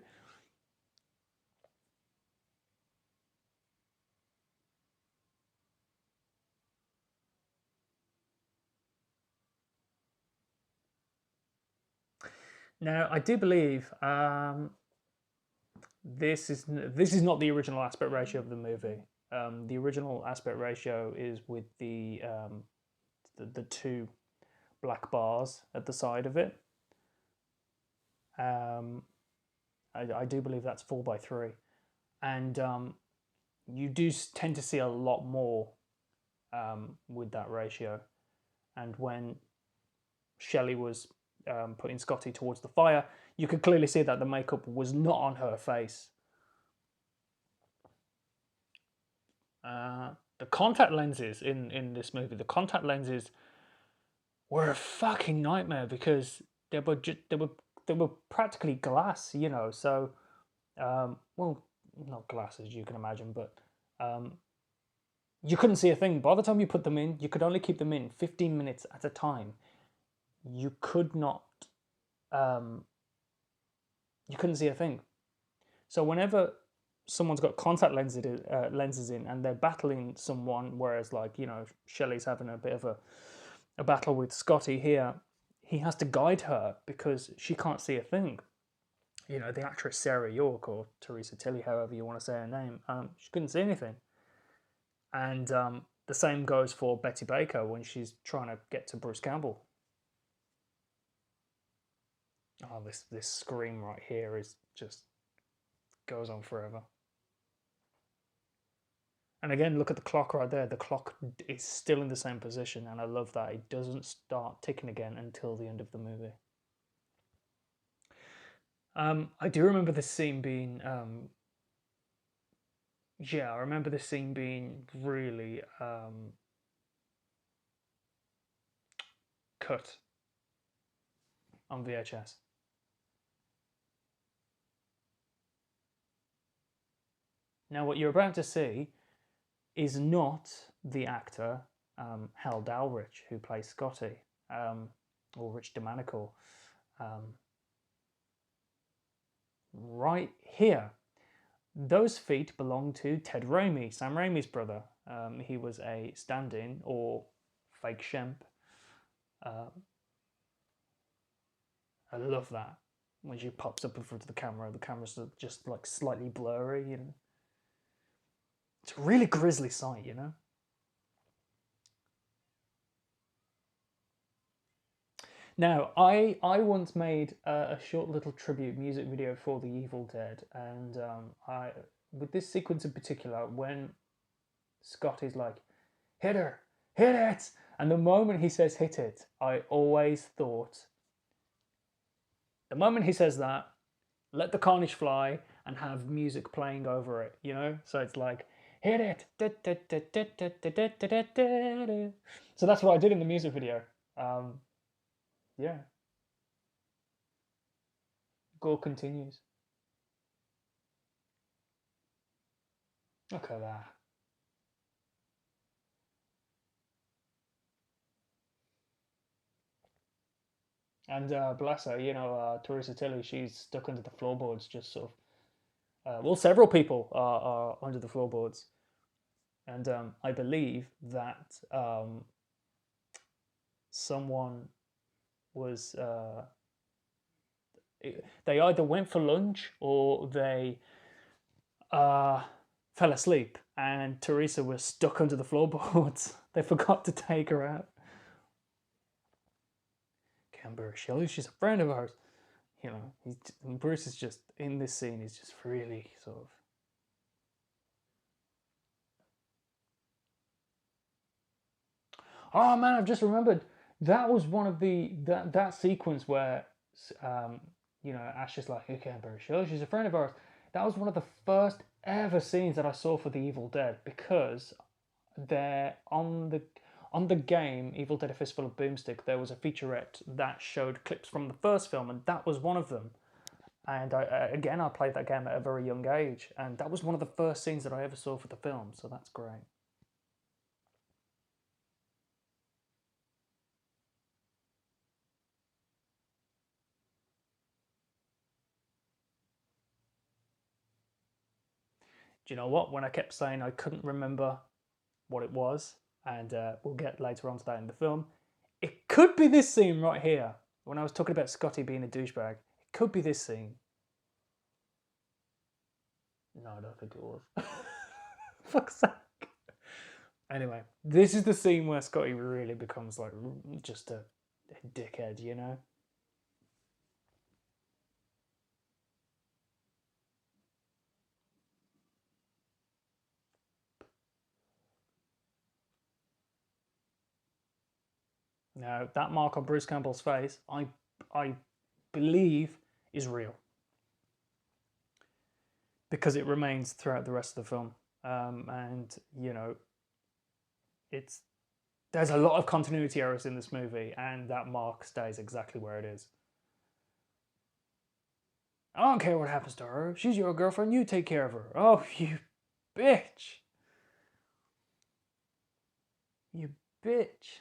Now, I do believe this is not the original aspect ratio of the movie. The original aspect ratio is with the two black bars at the side of it. I do believe that's 4:3, and you do tend to see a lot more with that ratio. And when Shelly was putting Scotty towards the fire, you could clearly see that the makeup was not on her face. The contact lenses in this movie, the contact lenses were a fucking nightmare because they were practically glass, you know. So, well, not glass as you can imagine, but you couldn't see a thing. By the time you put them in, you could only keep them in 15 minutes at a time. You could not, you couldn't see a thing. So whenever someone's got contact lenses in and they're battling someone, whereas like, you know, Shelley's having a bit of a battle with Scotty here, he has to guide her because she can't see a thing. You know, the actress Sarah York, or Teresa Tilly, however you want to say her name, she couldn't see anything. And the same goes for Betty Baker when she's trying to get to Bruce Campbell. Oh, this scream right here is just goes on forever. And again, look at the clock right there. The clock is still in the same position, and I love that. It doesn't start ticking again until the end of the movie. I do remember this scene being, yeah, I remember this scene being really cut on VHS. Now, what you're about to see is not the actor Hal Dalrich who plays Scotty, or Rich DeManical. Right here, those feet belong to Ted Raimi, Sam Raimi's brother. He was a stand-in or fake Shemp. I love that when she pops up in front of the camera's just like slightly blurry, you know. It's a really grisly sight, you know. Now, I once made a short little tribute music video for The Evil Dead, and with this sequence in particular, when Scotty's like, hit her, hit it, and the moment he says hit it, I always thought, the moment he says that, let the carnage fly and have music playing over it, you know? So it's like, hit it. So that's what I did in the music video. Yeah. Gore continues. Look at that. And bless her, you know, Teresa Tilly, she's stuck under the floorboards, just sort of. Well, several people are under the floorboards. And I believe that someone was. They either went for lunch or they fell asleep, and Teresa was stuck under the floorboards. They forgot to take her out. Canberra Shelly, she's a friend of ours. You know, Bruce is just in this scene. He's just really sort of. Oh man, I've just remembered. That was one of that sequence where, you know, Ash is like, okay, Canberra Shelly, she's a friend of ours. That was one of the first ever scenes that I saw for The Evil Dead, because they're on the game Evil Dead: A Fistful of Boomstick, there was a featurette that showed clips from the first film, and that was one of them. And again, I played that game at a very young age, and that was one of the first scenes that I ever saw for the film, so that's great. Do you know what? When I kept saying I couldn't remember what it was, and we'll get later on to that in the film, it could be this scene right here. When I was talking about Scotty being a douchebag, it could be this scene. No, I don't think it was. Fuck's sake. Anyway, this is the scene where Scotty really becomes like just a dickhead, you know? Now, that mark on Bruce Campbell's face, I believe, is real. Because it remains throughout the rest of the film. And, you know, there's a lot of continuity errors in this movie, and that mark stays exactly where it is. I don't care what happens to her. She's your girlfriend. You take care of her. Oh, you bitch. You bitch.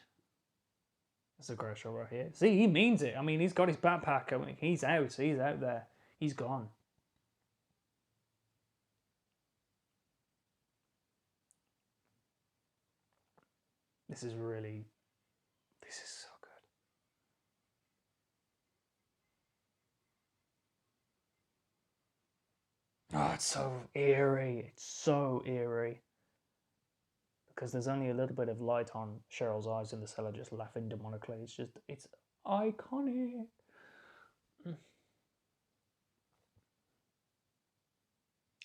That's a great shot right here. See, he means it. I mean, he's got his backpack. I mean, he's out. He's out there. He's gone. This is so good. Oh, it's so eerie. It's so eerie. Because there's only a little bit of light on Cheryl's eyes in the cellar just laughing demonically. It's iconic.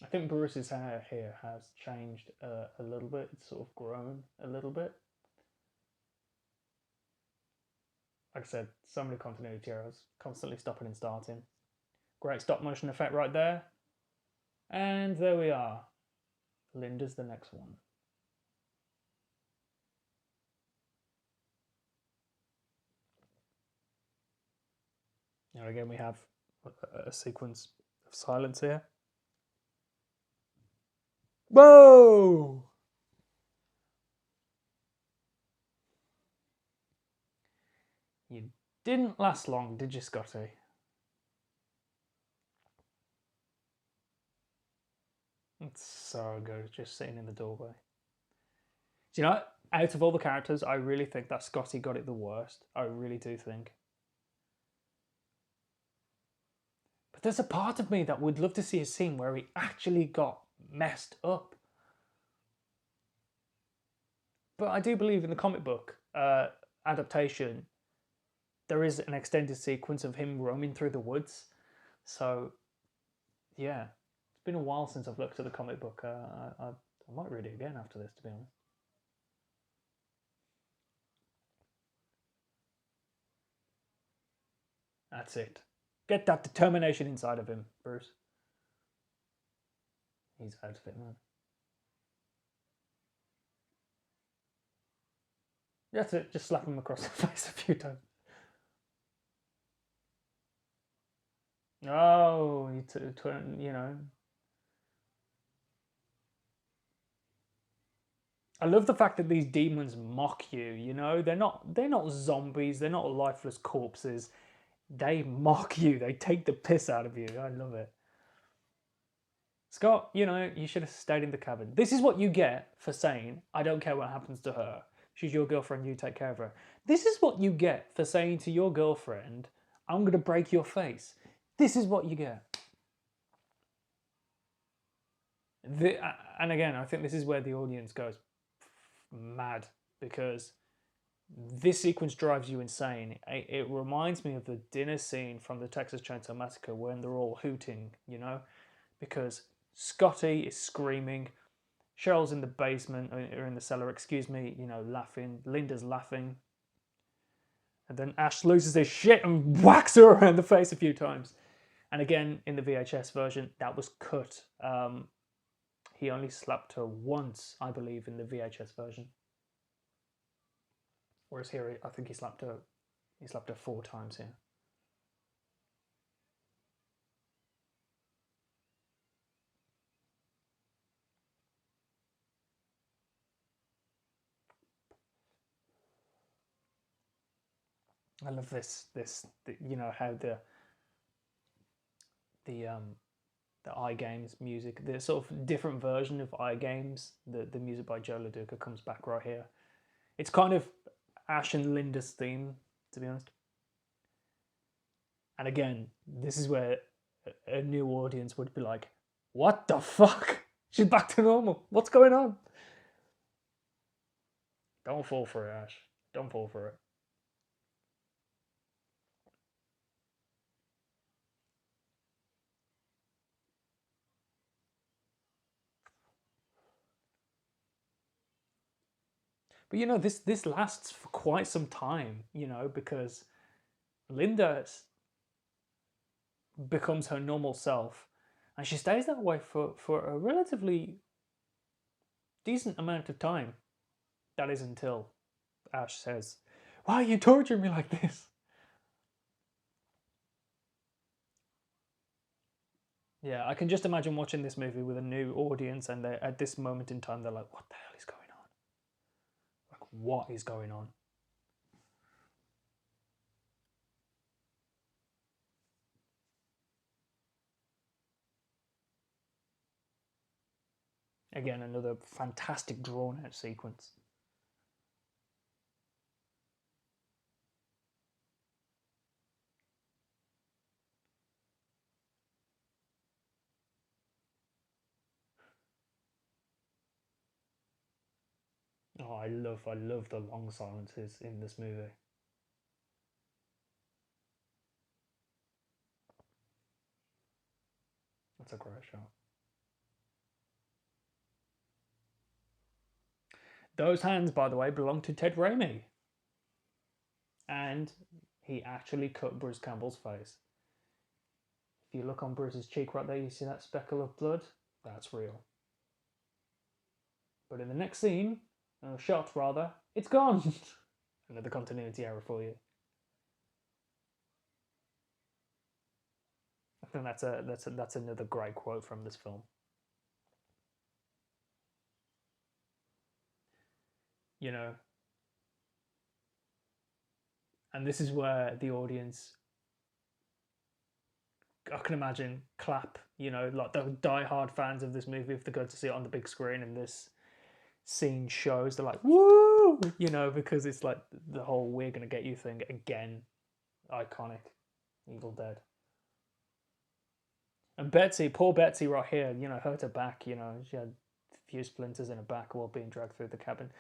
I think Bruce's hair here has changed a little bit. It's sort of grown a little bit. Like I said, so many continuity errors, constantly stopping and starting. Great stop motion effect right there. And there we are. Linda's the next one. Now again, we have a sequence of silence here. Whoa! You didn't last long, did you, Scotty? It's so good, just sitting in the doorway. Do you know, out of all the characters, I really think that Scotty got it the worst. I really do think. But there's a part of me that would love to see a scene where he actually got messed up. But I do believe in the comic book adaptation, there is an extended sequence of him roaming through the woods. So, yeah, it's been a while since I've looked at the comic book. I might read it again after this, to be honest. That's it. Get that determination inside of him, Bruce. He's out of it, man. That's it. Just slap him across the face a few times. Oh, you know. I love the fact that these demons mock you. You know, they're not zombies. They're not lifeless corpses. They mock you. They take the piss out of you. I love it. Scott, you know, you should have stayed in the cabin. This is what you get for saying, I don't care what happens to her. She's your girlfriend, you take care of her. This is what you get for saying to your girlfriend, I'm going to break your face. This is what you get. And again, I think this is where the audience goes mad, because this sequence drives you insane. It reminds me of the dinner scene from the Texas Chainsaw Massacre when they're all hooting, you know, because Scotty is screaming, Cheryl's in the basement, or in the cellar, excuse me, you know, laughing, Linda's laughing, and then Ash loses his shit and whacks her around the face a few times. And again, in the VHS version, that was cut. He only slapped her once, I believe, in the VHS version. Whereas here, I think he slapped her 4 times here. I love you know, how the the iGames music, the sort of different version of iGames, the music by Joe LaDuca comes back right here. It's kind of Ash and Linda's theme, to be honest. And again, this is where a new audience would be like, "What the fuck? She's back to normal. What's going on?" Don't fall for it, Ash. Don't fall for it. But you know, this lasts for quite some time, you know, because Linda becomes her normal self, and she stays that way for a relatively decent amount of time. That is until Ash says, "Why are you torturing me like this?" Yeah, I can just imagine watching this movie with a new audience, and at this moment in time, they're like, "What the hell is going on? Like, what is going on?" Again, another fantastic drawn out sequence. Oh, I love the long silences in this movie. That's a great shot. Those hands, by the way, belong to Ted Raimi, and he actually cut Bruce Campbell's face. If you look on Bruce's cheek right there, you see that speckle of blood. That's real. But in the next scene, shot rather, it's gone. Another continuity error for you. I think that's another great quote from this film. You know, and this is where the audience, I can imagine, clap. You know, like the die-hard fans of this movie, if they go to see it on the big screen and this scene shows, they're like, "Woo!" You know, because it's like the whole "we're gonna get you" thing again. Iconic. Evil Dead. And Betsy, poor Betsy, right here, you know, hurt her back. You know, she had a few splinters in her back while being dragged through the cabin.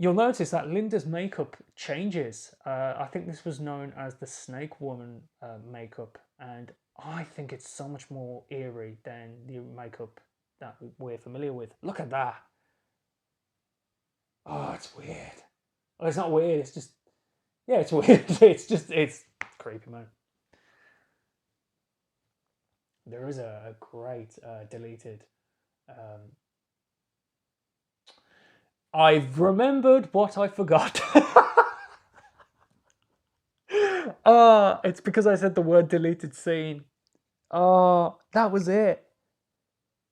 You'll notice that Linda's makeup changes. I think this was known as the Snake Woman makeup, and I think it's so much more eerie than the makeup that we're familiar with. Look at that. Oh, it's weird. Oh, it's not weird. It's just, yeah, it's weird. It's creepy, man. There is a great deleted. Um, I've remembered what I forgot. It's because I said the word deleted scene. Oh, that was it.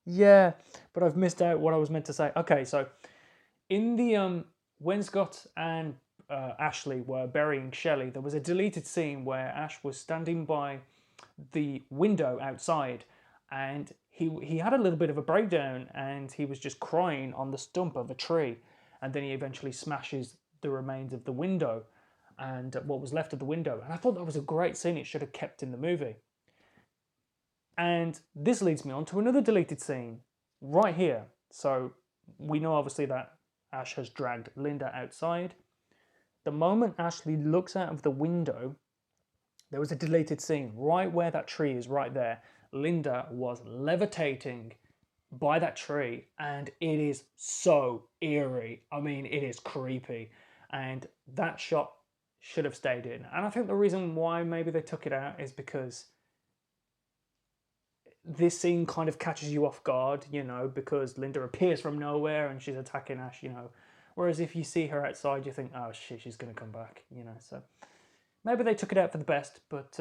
Yeah, but I've missed out what I was meant to say. Okay, so in the when Scott and Ashley were burying Shelly, there was a deleted scene where Ash was standing by the window outside, and he had a little bit of a breakdown, and he was just crying on the stump of a tree, and then he eventually smashes the remains of the window and what was left of the window. And I thought that was a great scene. It should have kept in the movie. And this leads me on to another deleted scene right here. So we know obviously that Ash has dragged Linda outside. The moment Ashley looks out of the window, there was a deleted scene right where that tree is right there. Linda was levitating by that tree, and it is so eerie. I mean, it is creepy. And that shot should have stayed in. And I think the reason why maybe they took it out is because this scene kind of catches you off guard, you know, because Linda appears from nowhere and she's attacking Ash, you know. Whereas if you see her outside, you think, oh shit, she's going to come back, you know. So maybe they took it out for the best, but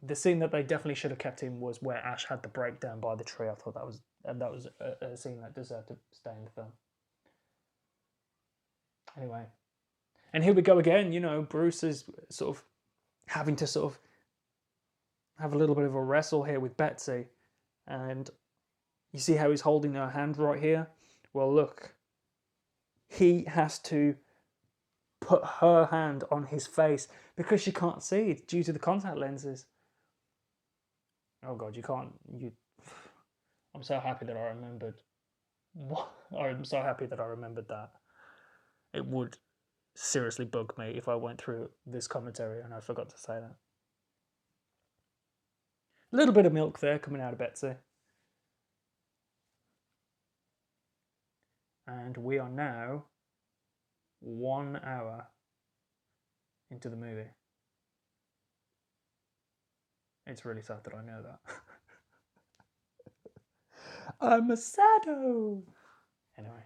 the scene that they definitely should have kept in was where Ash had the breakdown by the tree. I thought that was a scene that deserved to stay in the film. Anyway, And here we go again, you know, Bruce is sort of having to sort of have a little bit of a wrestle here with Betsy. And you see how he's holding her hand right here? Well, look, he has to put her hand on his face because she can't see it due to the contact lenses. Oh God, you can't. I'm so happy that I remembered. What? I'm so happy that I remembered that. It would seriously bug me if I went through this commentary and I forgot to say that. A little bit of milk there coming out of Betsy. And we are now 1 hour into the movie. It's really sad that I know that. I'm a saddo. Anyway.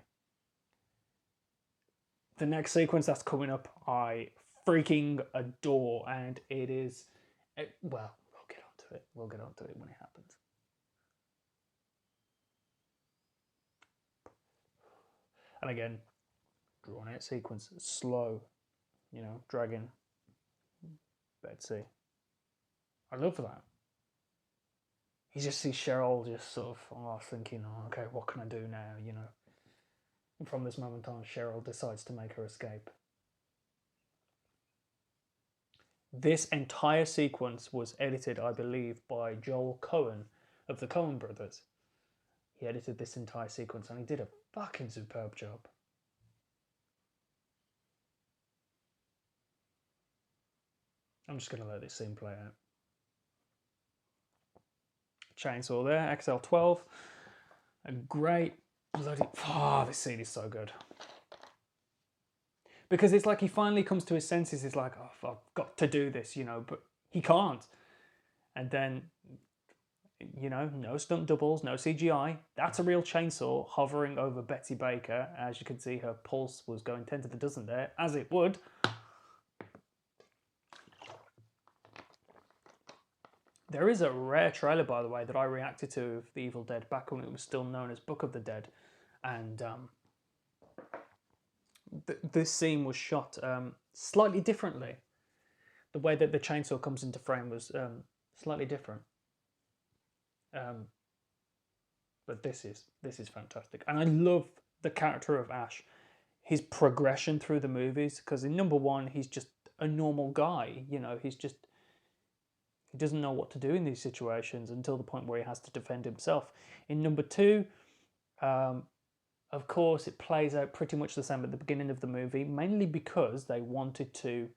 The next sequence that's coming up, I freaking adore, and it is... well, we'll get onto it. We'll get onto it when it happens. And again, drawn out sequence, slow, you know, dragging Betsy. I love that. You just see Cheryl just sort of thinking, oh, okay, what can I do now, you know? And from this moment on, Cheryl decides to make her escape. This entire sequence was edited, I believe, by Joel Cohen of the Coen brothers. He edited this entire sequence and he did a fucking superb job. I'm just going to let this scene play out. Chainsaw there, XL12. A great bloody... oh, this scene is so good. Because it's like he finally comes to his senses. He's like, oh, I've got to do this, you know, but he can't. And then, you know, no stunt doubles, no CGI. That's a real chainsaw hovering over Betsy Baker. As you can see, her pulse was going 10 to the dozen there, as it would. There is a rare trailer, by the way, that I reacted to of The Evil Dead back when it was still known as Book of the Dead. And this scene was shot slightly differently. The way that the chainsaw comes into frame was slightly different. But this is fantastic. And I love the character of Ash. His progression through the movies, because in number one, he's just a normal guy. You know, he doesn't know what to do in these situations until the point where he has to defend himself. In number two, of course, it plays out pretty much the same at the beginning of the movie, mainly because they wanted to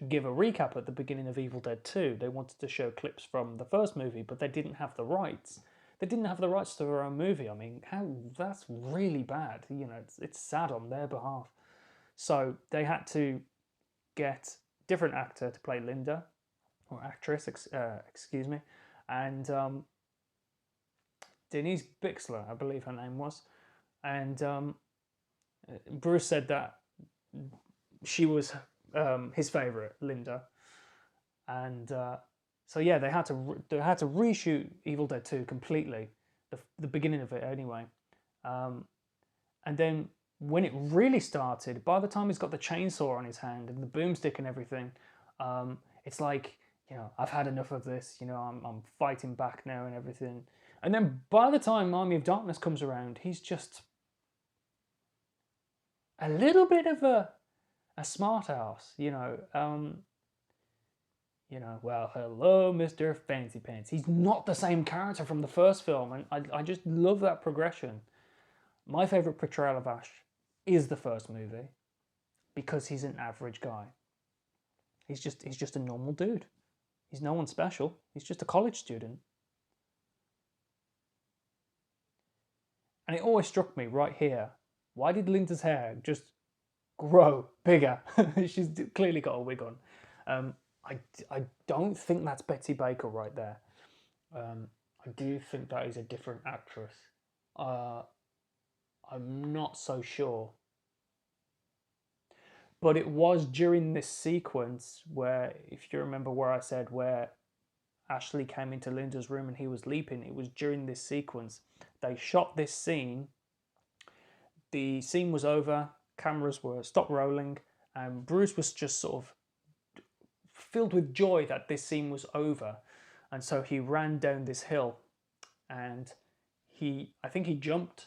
give a recap at the beginning of Evil Dead 2. They wanted to show clips from the first movie, but they didn't have the rights. They didn't have the rights to their own movie. I mean, that's really bad. You know, it's sad on their behalf. So they had to get different actor to play Linda, or actress, excuse me, and Denise Bixler, I believe her name was, and Bruce said that she was his favourite, Linda, and so yeah, they had to reshoot Evil Dead 2 completely, the beginning of it anyway, and then when it really started, by the time he's got the chainsaw on his hand and the boomstick and everything, it's like, you know, I've had enough of this, you know, I'm fighting back now and everything. And then by the time Army of Darkness comes around, he's just a little bit of a smart ass, you know. Well, hello, Mr. Fancy Pants. He's not the same character from the first film, and I just love that progression. My favourite portrayal of Ash is the first movie, because he's an average guy. He's just a normal dude. He's no one special. He's just a college student. And it always struck me right here, why did Linda's hair just grow bigger? She's clearly got a wig on. I don't think that's Betsy Baker right there. I do think that is a different actress. I'm not so sure. But it was during this sequence where, if you remember where I said where Ashley came into Linda's room and he was leaping, it was during this sequence. They shot this scene. The scene was over, cameras were stopped rolling, and Bruce was just sort of filled with joy that this scene was over. And so he ran down this hill, and I think he jumped,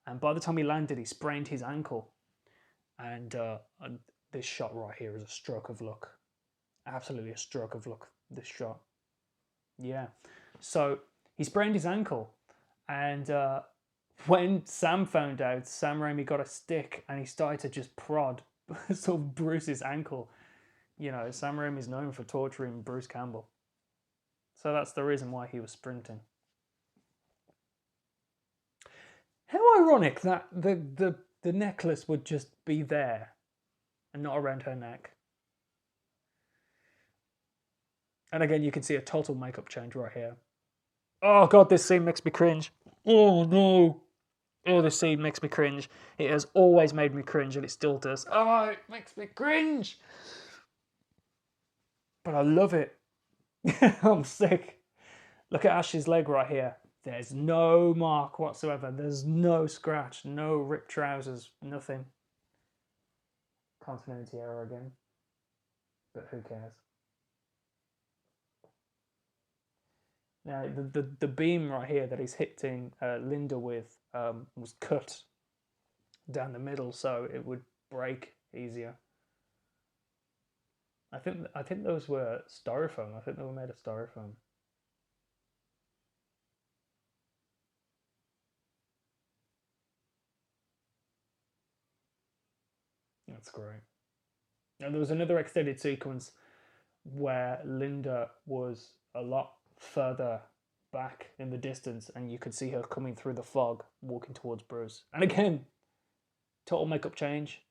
and by the time he landed, he sprained his ankle. And this shot right here is a stroke of luck. Absolutely a stroke of luck, this shot. Yeah. So he sprained his ankle, and when Sam found out, Sam Raimi got a stick and he started to just prod sort of Bruce's ankle. You know, Sam Raimi's known for torturing Bruce Campbell. So that's the reason why he was sprinting. How ironic that the necklace would just be there and not around her neck. And again, you can see a total makeup change right here. Oh God, this scene makes me cringe. Oh no. Oh, this scene makes me cringe. It has always made me cringe, and it still does. Oh, it makes me cringe. But I love it. I'm sick. Look at Ash's leg right here. There's no mark whatsoever. There's no scratch, no ripped trousers, nothing. Continuity error again. But who cares? Now, the beam right here that he's hitting Linda with was cut down the middle, so it would break easier. I think those were styrofoam. I think they were made of styrofoam. That's great. And there was another extended sequence where Linda was a lot further back in the distance, and you could see her coming through the fog, walking towards Bruce. And again, total makeup change.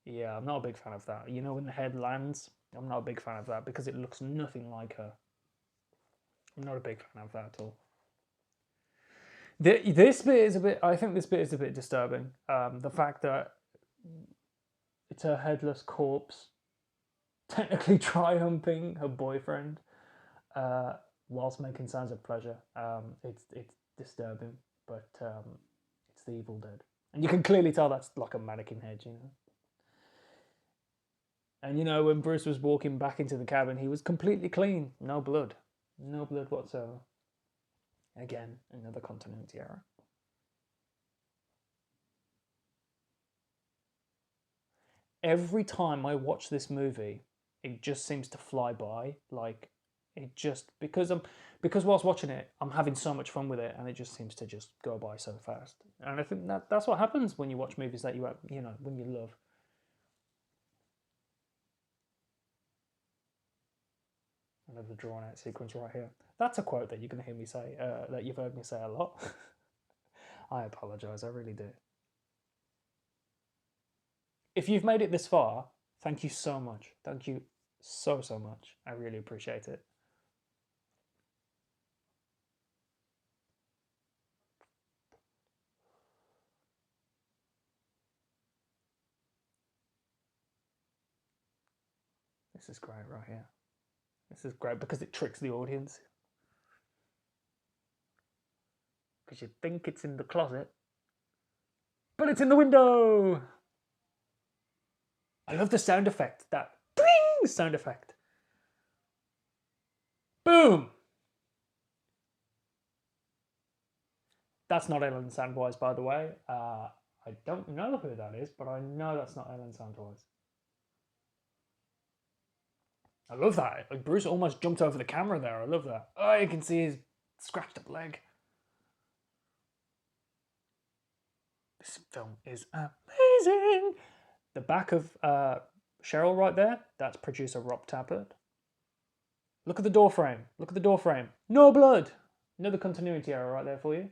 Yeah, I'm not a big fan of that. You know, when the head lands, I'm not a big fan of that because it looks nothing like her. I'm not a big fan of that at all. This bit is a bit. I think this bit is a bit disturbing. The fact that it's her headless corpse, technically triumphing her boyfriend, whilst making sounds of pleasure. It's disturbing, but it's the Evil Dead, and you can clearly tell that's like a mannequin head, you know. And you know, when Bruce was walking back into the cabin, he was completely clean, no blood whatsoever. Again, another continuity error. Every time I watch this movie, it just seems to fly by. Like it just because whilst watching it, I'm having so much fun with it, and it just seems to just go by so fast. And I think that's what happens when you watch movies that you know when you love. Another drawn out sequence right here. That's a quote that you're going to hear me say, that you've heard me say a lot. I apologise, I really do. If you've made it this far, thank you so much. Thank you so much. I really appreciate it. This is great right here. This is great because it tricks the audience. Because you think it's in the closet, but it's in the window. I love the sound effect, that bing sound effect. Boom. That's not Ellen Sandwise, by the way. I don't know who that is, but I know that's not Ellen Sandwise. I love that. Like Bruce almost jumped over the camera there. I love that. Oh, you can see his scratched up leg. This film is amazing. The back of Cheryl right there, that's producer Rob Tappert. Look at the door frame. Look at the door frame. No blood. Another continuity error right there for you.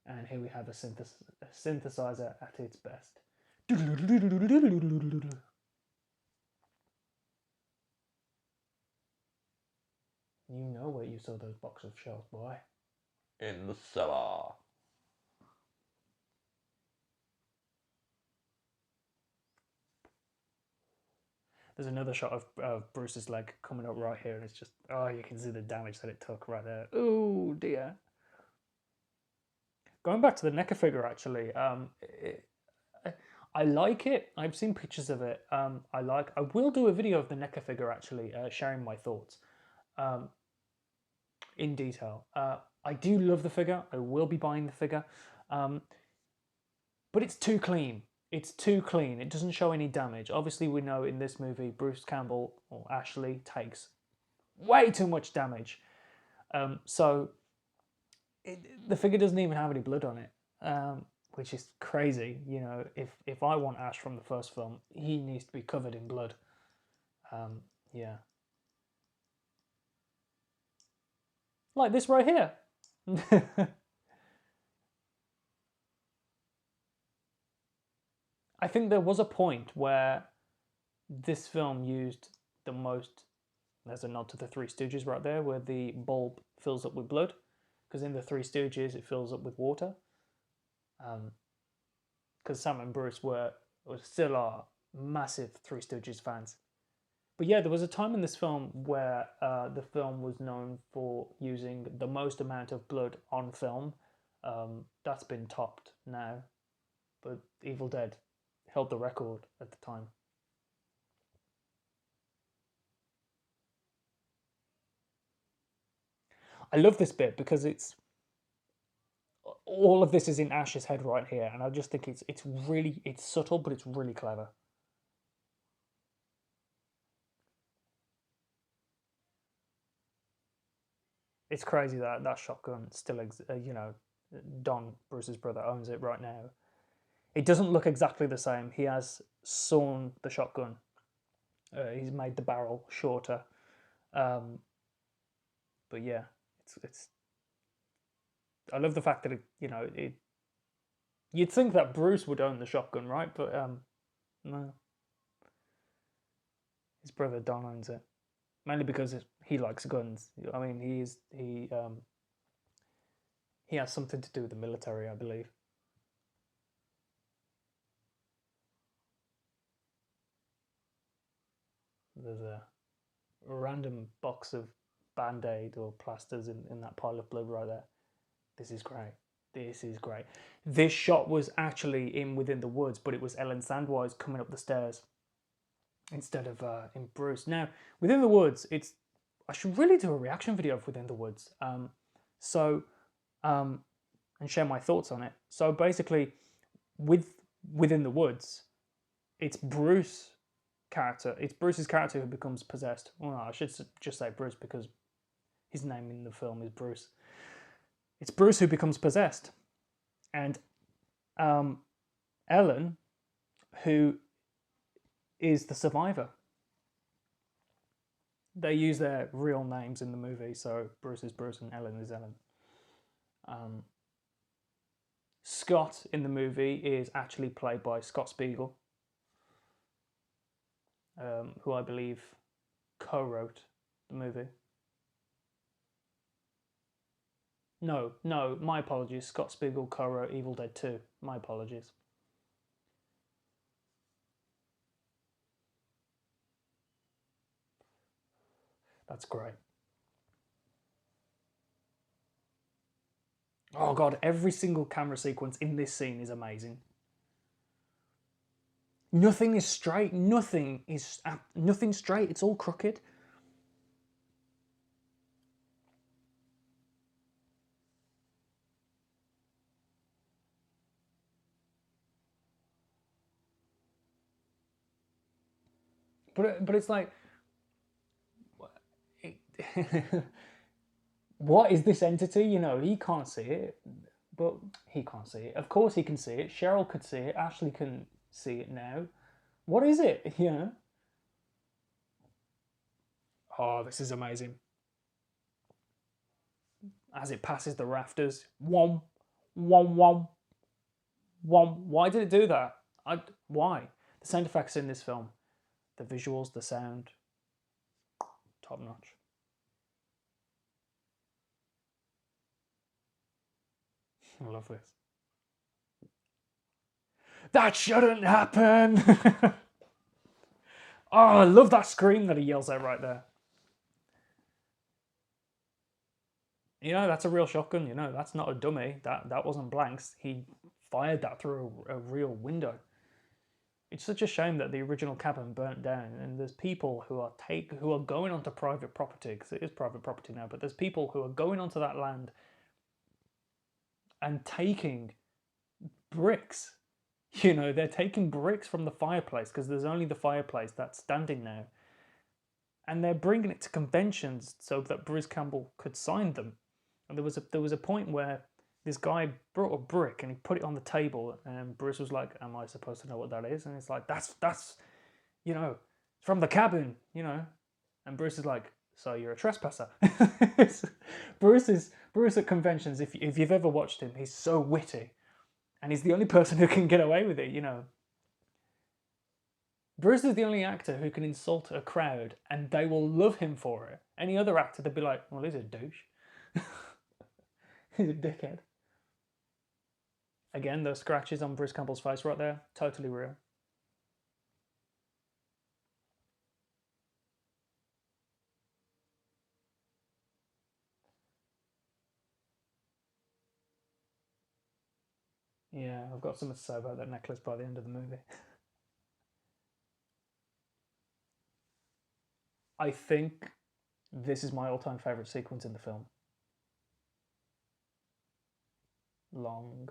And here we have a synthesizer at its best. You know where you saw those box of shells, boy. In the cellar. There's another shot of Bruce's leg coming up right here, and it's just, oh, you can see the damage that it took right there. Oh dear. Going back to the NECA figure, actually, I like it. I've seen pictures of it. I will do a video of the NECA figure actually, sharing my thoughts in detail. I do love the figure. I will be buying the figure, but it's too clean. It's too clean. It doesn't show any damage. Obviously, we know in this movie, Bruce Campbell or Ashley takes way too much damage. So the figure doesn't even have any blood on it, which is crazy. You know, if I want Ash from the first film, he needs to be covered in blood. Yeah. Like this right here. I think there was a point where this film used the most. There's a nod to the Three Stooges right there, where the bulb fills up with blood, because in the Three Stooges it fills up with water. Because Sam and Bruce still are massive Three Stooges fans. But yeah, there was a time in this film where the film was known for using the most amount of blood on film. That's been topped now, but Evil Dead held the record at the time. I love this bit because it's all of this is in Ash's head right here, and I just think it's subtle, but it's really clever. It's crazy that that shotgun still you know, Don, Bruce's brother, owns it right now. It doesn't look exactly the same. He has sawn the shotgun. He's made the barrel shorter. But yeah, it's. I love the fact that you'd think that Bruce would own the shotgun, right? But no, his brother Don owns it, mainly because he likes guns. I mean, he has something to do with the military, I believe. There's a random box of Band-Aid or plasters in that pile of blood right there. This is great. This is great. This shot was actually in Within the Woods, but it was Ellen Sandwise coming up the stairs instead of in Bruce. Now, Within the Woods, I should really do a reaction video of Within the Woods. And share my thoughts on it. So basically, Within the Woods, it's Bruce's character who becomes possessed. Well, no, I should just say Bruce because his name in the film is Bruce. It's Bruce who becomes possessed, and Ellen, who is the survivor. They use their real names in the movie, so Bruce is Bruce and Ellen is Ellen. Scott in the movie is actually played by Scott Spiegel, who I believe co-wrote the movie. No, my apologies. Scott Spiegel co-wrote Evil Dead 2. My apologies. That's great. Oh god, every single camera sequence in this scene is amazing. Nothing is straight. Nothing straight. It's all crooked. But it's like, what is this entity? You know, he can't see it, but he can't see it. Of course he can see it. Cheryl could see it. Ashley can see it now. What is it? You know? Oh, this is amazing. As it passes the rafters, whom, whom, whom, whom. Why did it do that? Why? The sound effects in this film, the visuals, the sound, top notch. I love this. That shouldn't happen! Oh, I love that scream that he yells out right there. You know, that's a real shotgun, you know, that's not a dummy. That wasn't blanks. He fired that through a real window. It's such a shame that the original cabin burnt down, and there's people who are going onto private property, because it is private property now. But there's people who are going onto that land and taking bricks. You know, they're taking bricks from the fireplace, because there's only the fireplace that's standing now, and they're bringing it to conventions so that Bruce Campbell could sign them. And there was a point where this guy brought a brick and he put it on the table, and Bruce was like, "Am I supposed to know what that is?" And it's like, "That's you know, from the cabin, you know." And Bruce is like, "So you're a trespasser." Bruce at conventions. If you've ever watched him, he's so witty, and he's the only person who can get away with it. You know, Bruce is the only actor who can insult a crowd and they will love him for it. Any other actor, they'd be like, "Well, he's a douche." He's a dickhead. Again, those scratches on Bruce Campbell's face right there, totally real. Yeah, I've got something to say about that necklace by the end of the movie. I think this is my all-time favourite sequence in the film. Long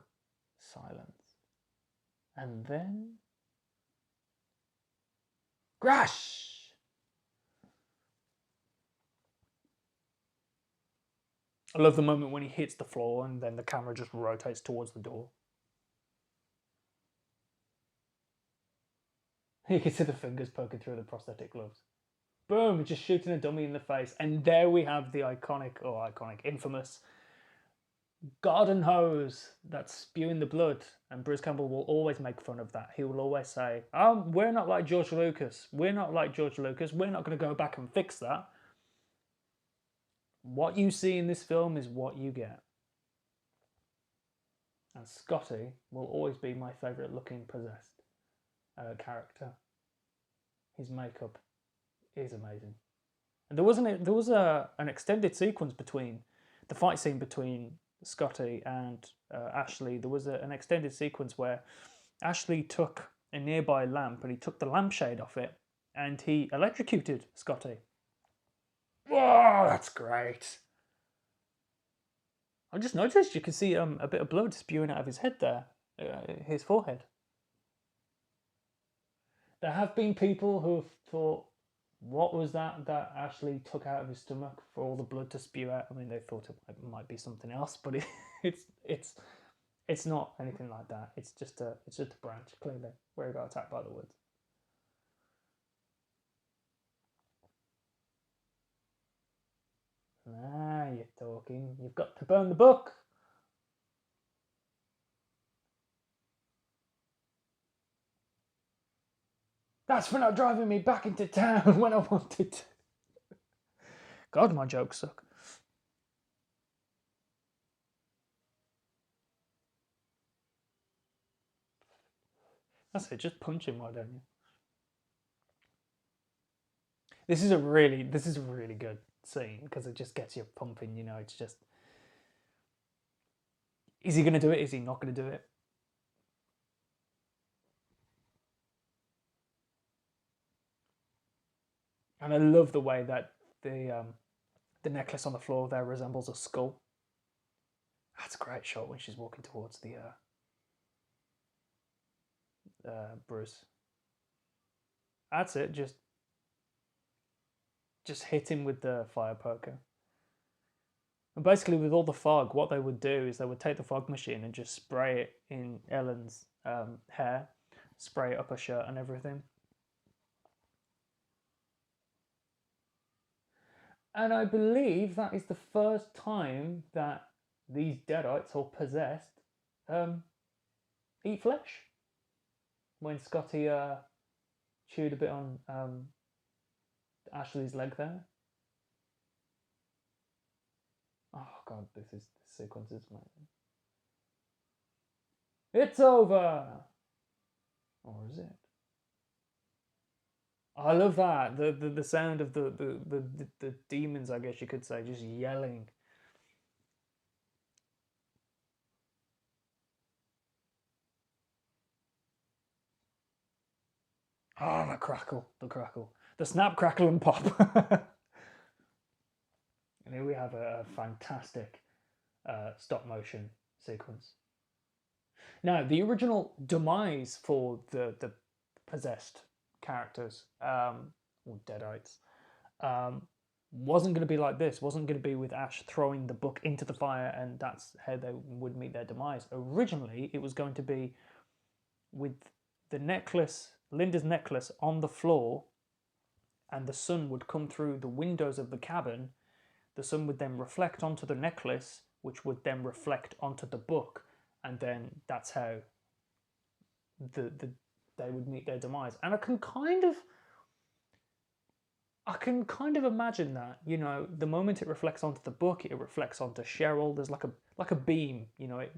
silence. And then... crash! I love the moment when he hits the floor and then the camera just rotates towards the door. You can see the fingers poking through the prosthetic gloves. Boom, just shooting a dummy in the face. And there we have the infamous garden hose that's spewing the blood. And Bruce Campbell will always make fun of that. He will always say, "Oh, we're not like George Lucas. We're not like George Lucas. We're not going to go back and fix that. What you see in this film is what you get." And Scotty will always be my favourite looking possessed character. His makeup is amazing. And there was an extended sequence between the fight scene between Scotty and Ashley. There was an extended sequence where Ashley took a nearby lamp and he took the lampshade off it and he electrocuted Scotty. Whoa, that's great. I just noticed you can see a bit of blood spewing out of his head there, his forehead. There have been people who have thought, what was that Ashley took out of his stomach for all the blood to spew out? I mean, they thought it might be something else, but it's not anything like that. It's just a branch, clearly, where he got attacked by the woods. Ah, you're talking. You've got to burn the book. That's for not driving me back into town when I wanted to. God, my jokes suck. That's it, just punch him, why don't you? This is a really good scene because it just gets you pumping, you know, it's just... Is he going to do it? Is he not going to do it? And I love the way that the necklace on the floor there resembles a skull. That's a great shot when she's walking towards the Bruce. That's it. Just hit him with the fire poker. And basically, with all the fog, what they would do is they would take the fog machine and just spray it in Ellen's hair, spray it up her shirt and everything. And I believe that is the first time that these deadites or possessed eat flesh. When Scotty chewed a bit on Ashley's leg there. Oh god, this sequence is amazing. It's over! Or is it? I love that. The sound of the demons, I guess you could say, just yelling. Oh, the crackle, the snap, crackle, and pop. And here we have a fantastic stop motion sequence. Now, the original demise for the possessed characters, or deadites, wasn't going to be like this. Wasn't going to be with Ash throwing the book into the fire, and that's how they would meet their demise. Originally, it was going to be with the necklace, Linda's necklace, on the floor, and the sun would come through the windows of the cabin. The sun would then reflect onto the necklace, which would then reflect onto the book, and then that's how they would meet their demise. And I can kind of imagine that, you know, the moment it reflects onto the book, it reflects onto Cheryl. There's like a beam, you know, it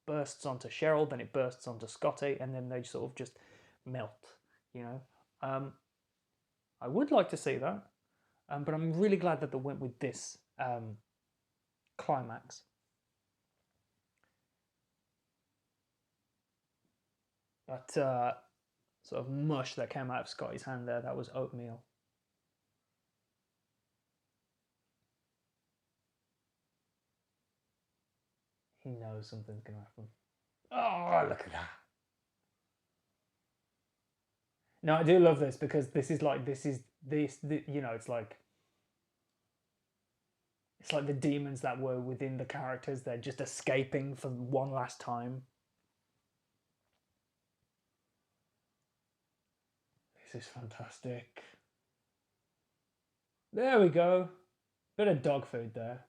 bursts onto Cheryl, then it bursts onto Scotty, and then they sort of just melt, you know. I would like to see that, but I'm really glad that they went with this climax. That sort of mush that came out of Scotty's hand there, that was oatmeal. He knows something's going to happen. Oh, look at that. No, I do love this because this, you know, it's like the demons that were within the characters. They're just escaping for one last time. This is fantastic. There we go. Bit of dog food there.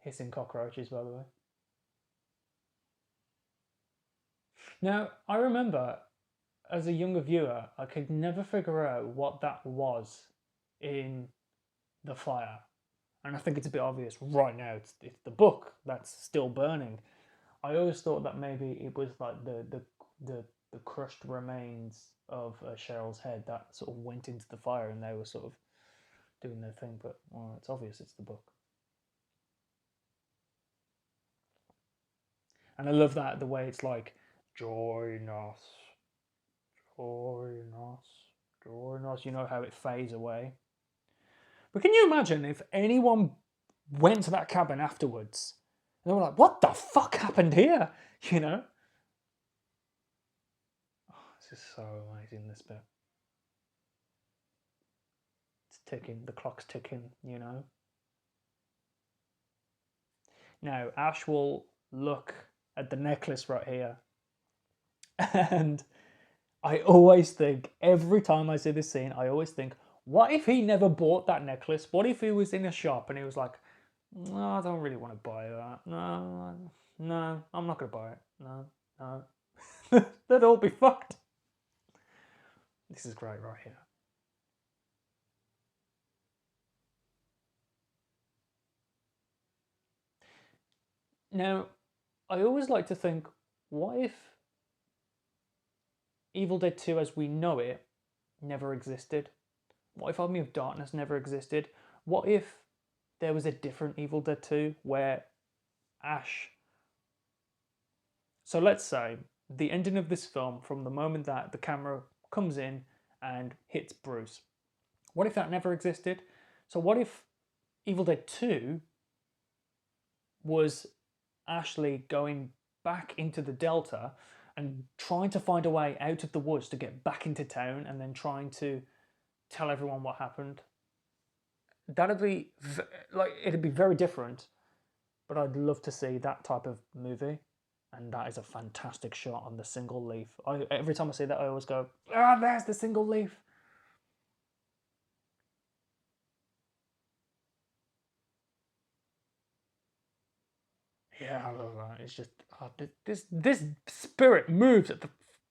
Hissing cockroaches, by the way. Now, I remember as a younger viewer, I could never figure out what that was in the fire. And I think it's a bit obvious right now. It's the book that's still burning. I always thought that maybe it was like the crushed remains of Cheryl's head that sort of went into the fire, and they were sort of doing their thing. But well, it's obvious it's the book. And I love that, the way it's like, join us, join us, join us. You know how it fades away. But can you imagine if anyone went to that cabin afterwards and they were like, what the fuck happened here? You know? Oh, this is so amazing, this bit. It's ticking, the clock's ticking, you know? Now, Ash will look at the necklace right here. And I always think, every time I see this scene, I always think, what if he never bought that necklace? What if he was in a shop and he was like, no, I don't really want to buy that. No, I'm not going to buy it. No. They'd all be fucked. This is great right here. Now, I always like to think, what if Evil Dead 2 as we know it never existed? What if Army of Darkness never existed? What if there was a different Evil Dead 2 where Ash... So let's say the ending of this film, from the moment that the camera comes in and hits Bruce, what if that never existed? So what if Evil Dead 2 was Ashley going back into the Delta and trying to find a way out of the woods to get back into town, and then trying to tell everyone what happened? That'd be like, it'd be very different, but I'd love to see that type of movie. And that is a fantastic shot on the single leaf. Every time I see that, I always go, ah, there's the single leaf. Yeah, I love that. It's just, this spirit moves at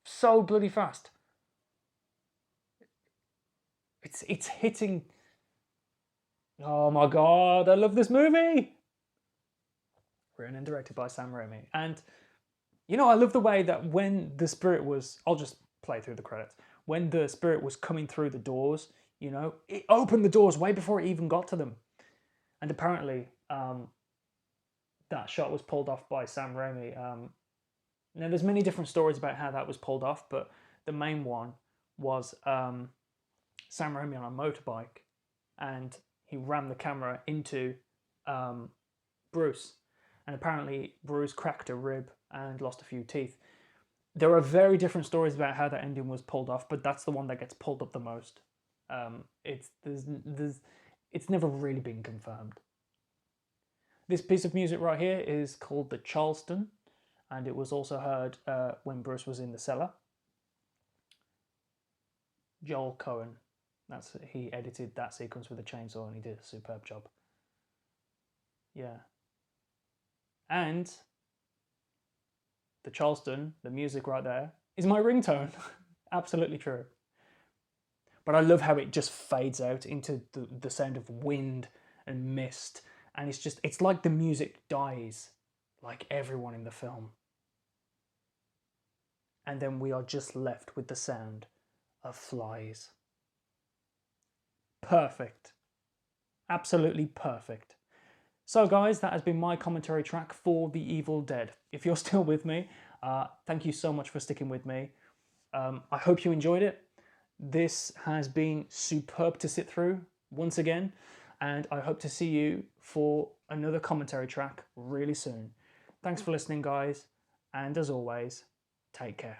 so bloody fast. It's hitting. Oh my god, I love this movie. Written and directed by Sam Raimi. And, you know, I love the way that when the spirit was, I'll just play through the credits, when the spirit was coming through the doors, you know, it opened the doors way before it even got to them. And apparently, that shot was pulled off by Sam Raimi Now, there's many different stories about how that was pulled off, but the main one was Sam Raimi on a motorbike, and he rammed the camera into Bruce, and apparently Bruce cracked a rib and lost a few teeth. There are very different stories about how that ending was pulled off, but that's the one that gets pulled up the most. It's never really been confirmed. This piece of music right here is called the Charleston, and it was also heard when Bruce was in the cellar. Joel Cohen, he edited that sequence with a chainsaw, and he did a superb job. Yeah. And the Charleston, the music right there, is my ringtone. Absolutely true. But I love how it just fades out into the sound of wind and mist, and it's like the music dies, like everyone in the film. And then we are just left with the sound of flies. Perfect. Absolutely perfect. So guys, that has been my commentary track for The Evil Dead. If you're still with me, thank you so much for sticking with me. I hope you enjoyed it. This has been superb to sit through once again, and I hope to see you for another commentary track really soon. Thanks for listening, guys, and as always, take care.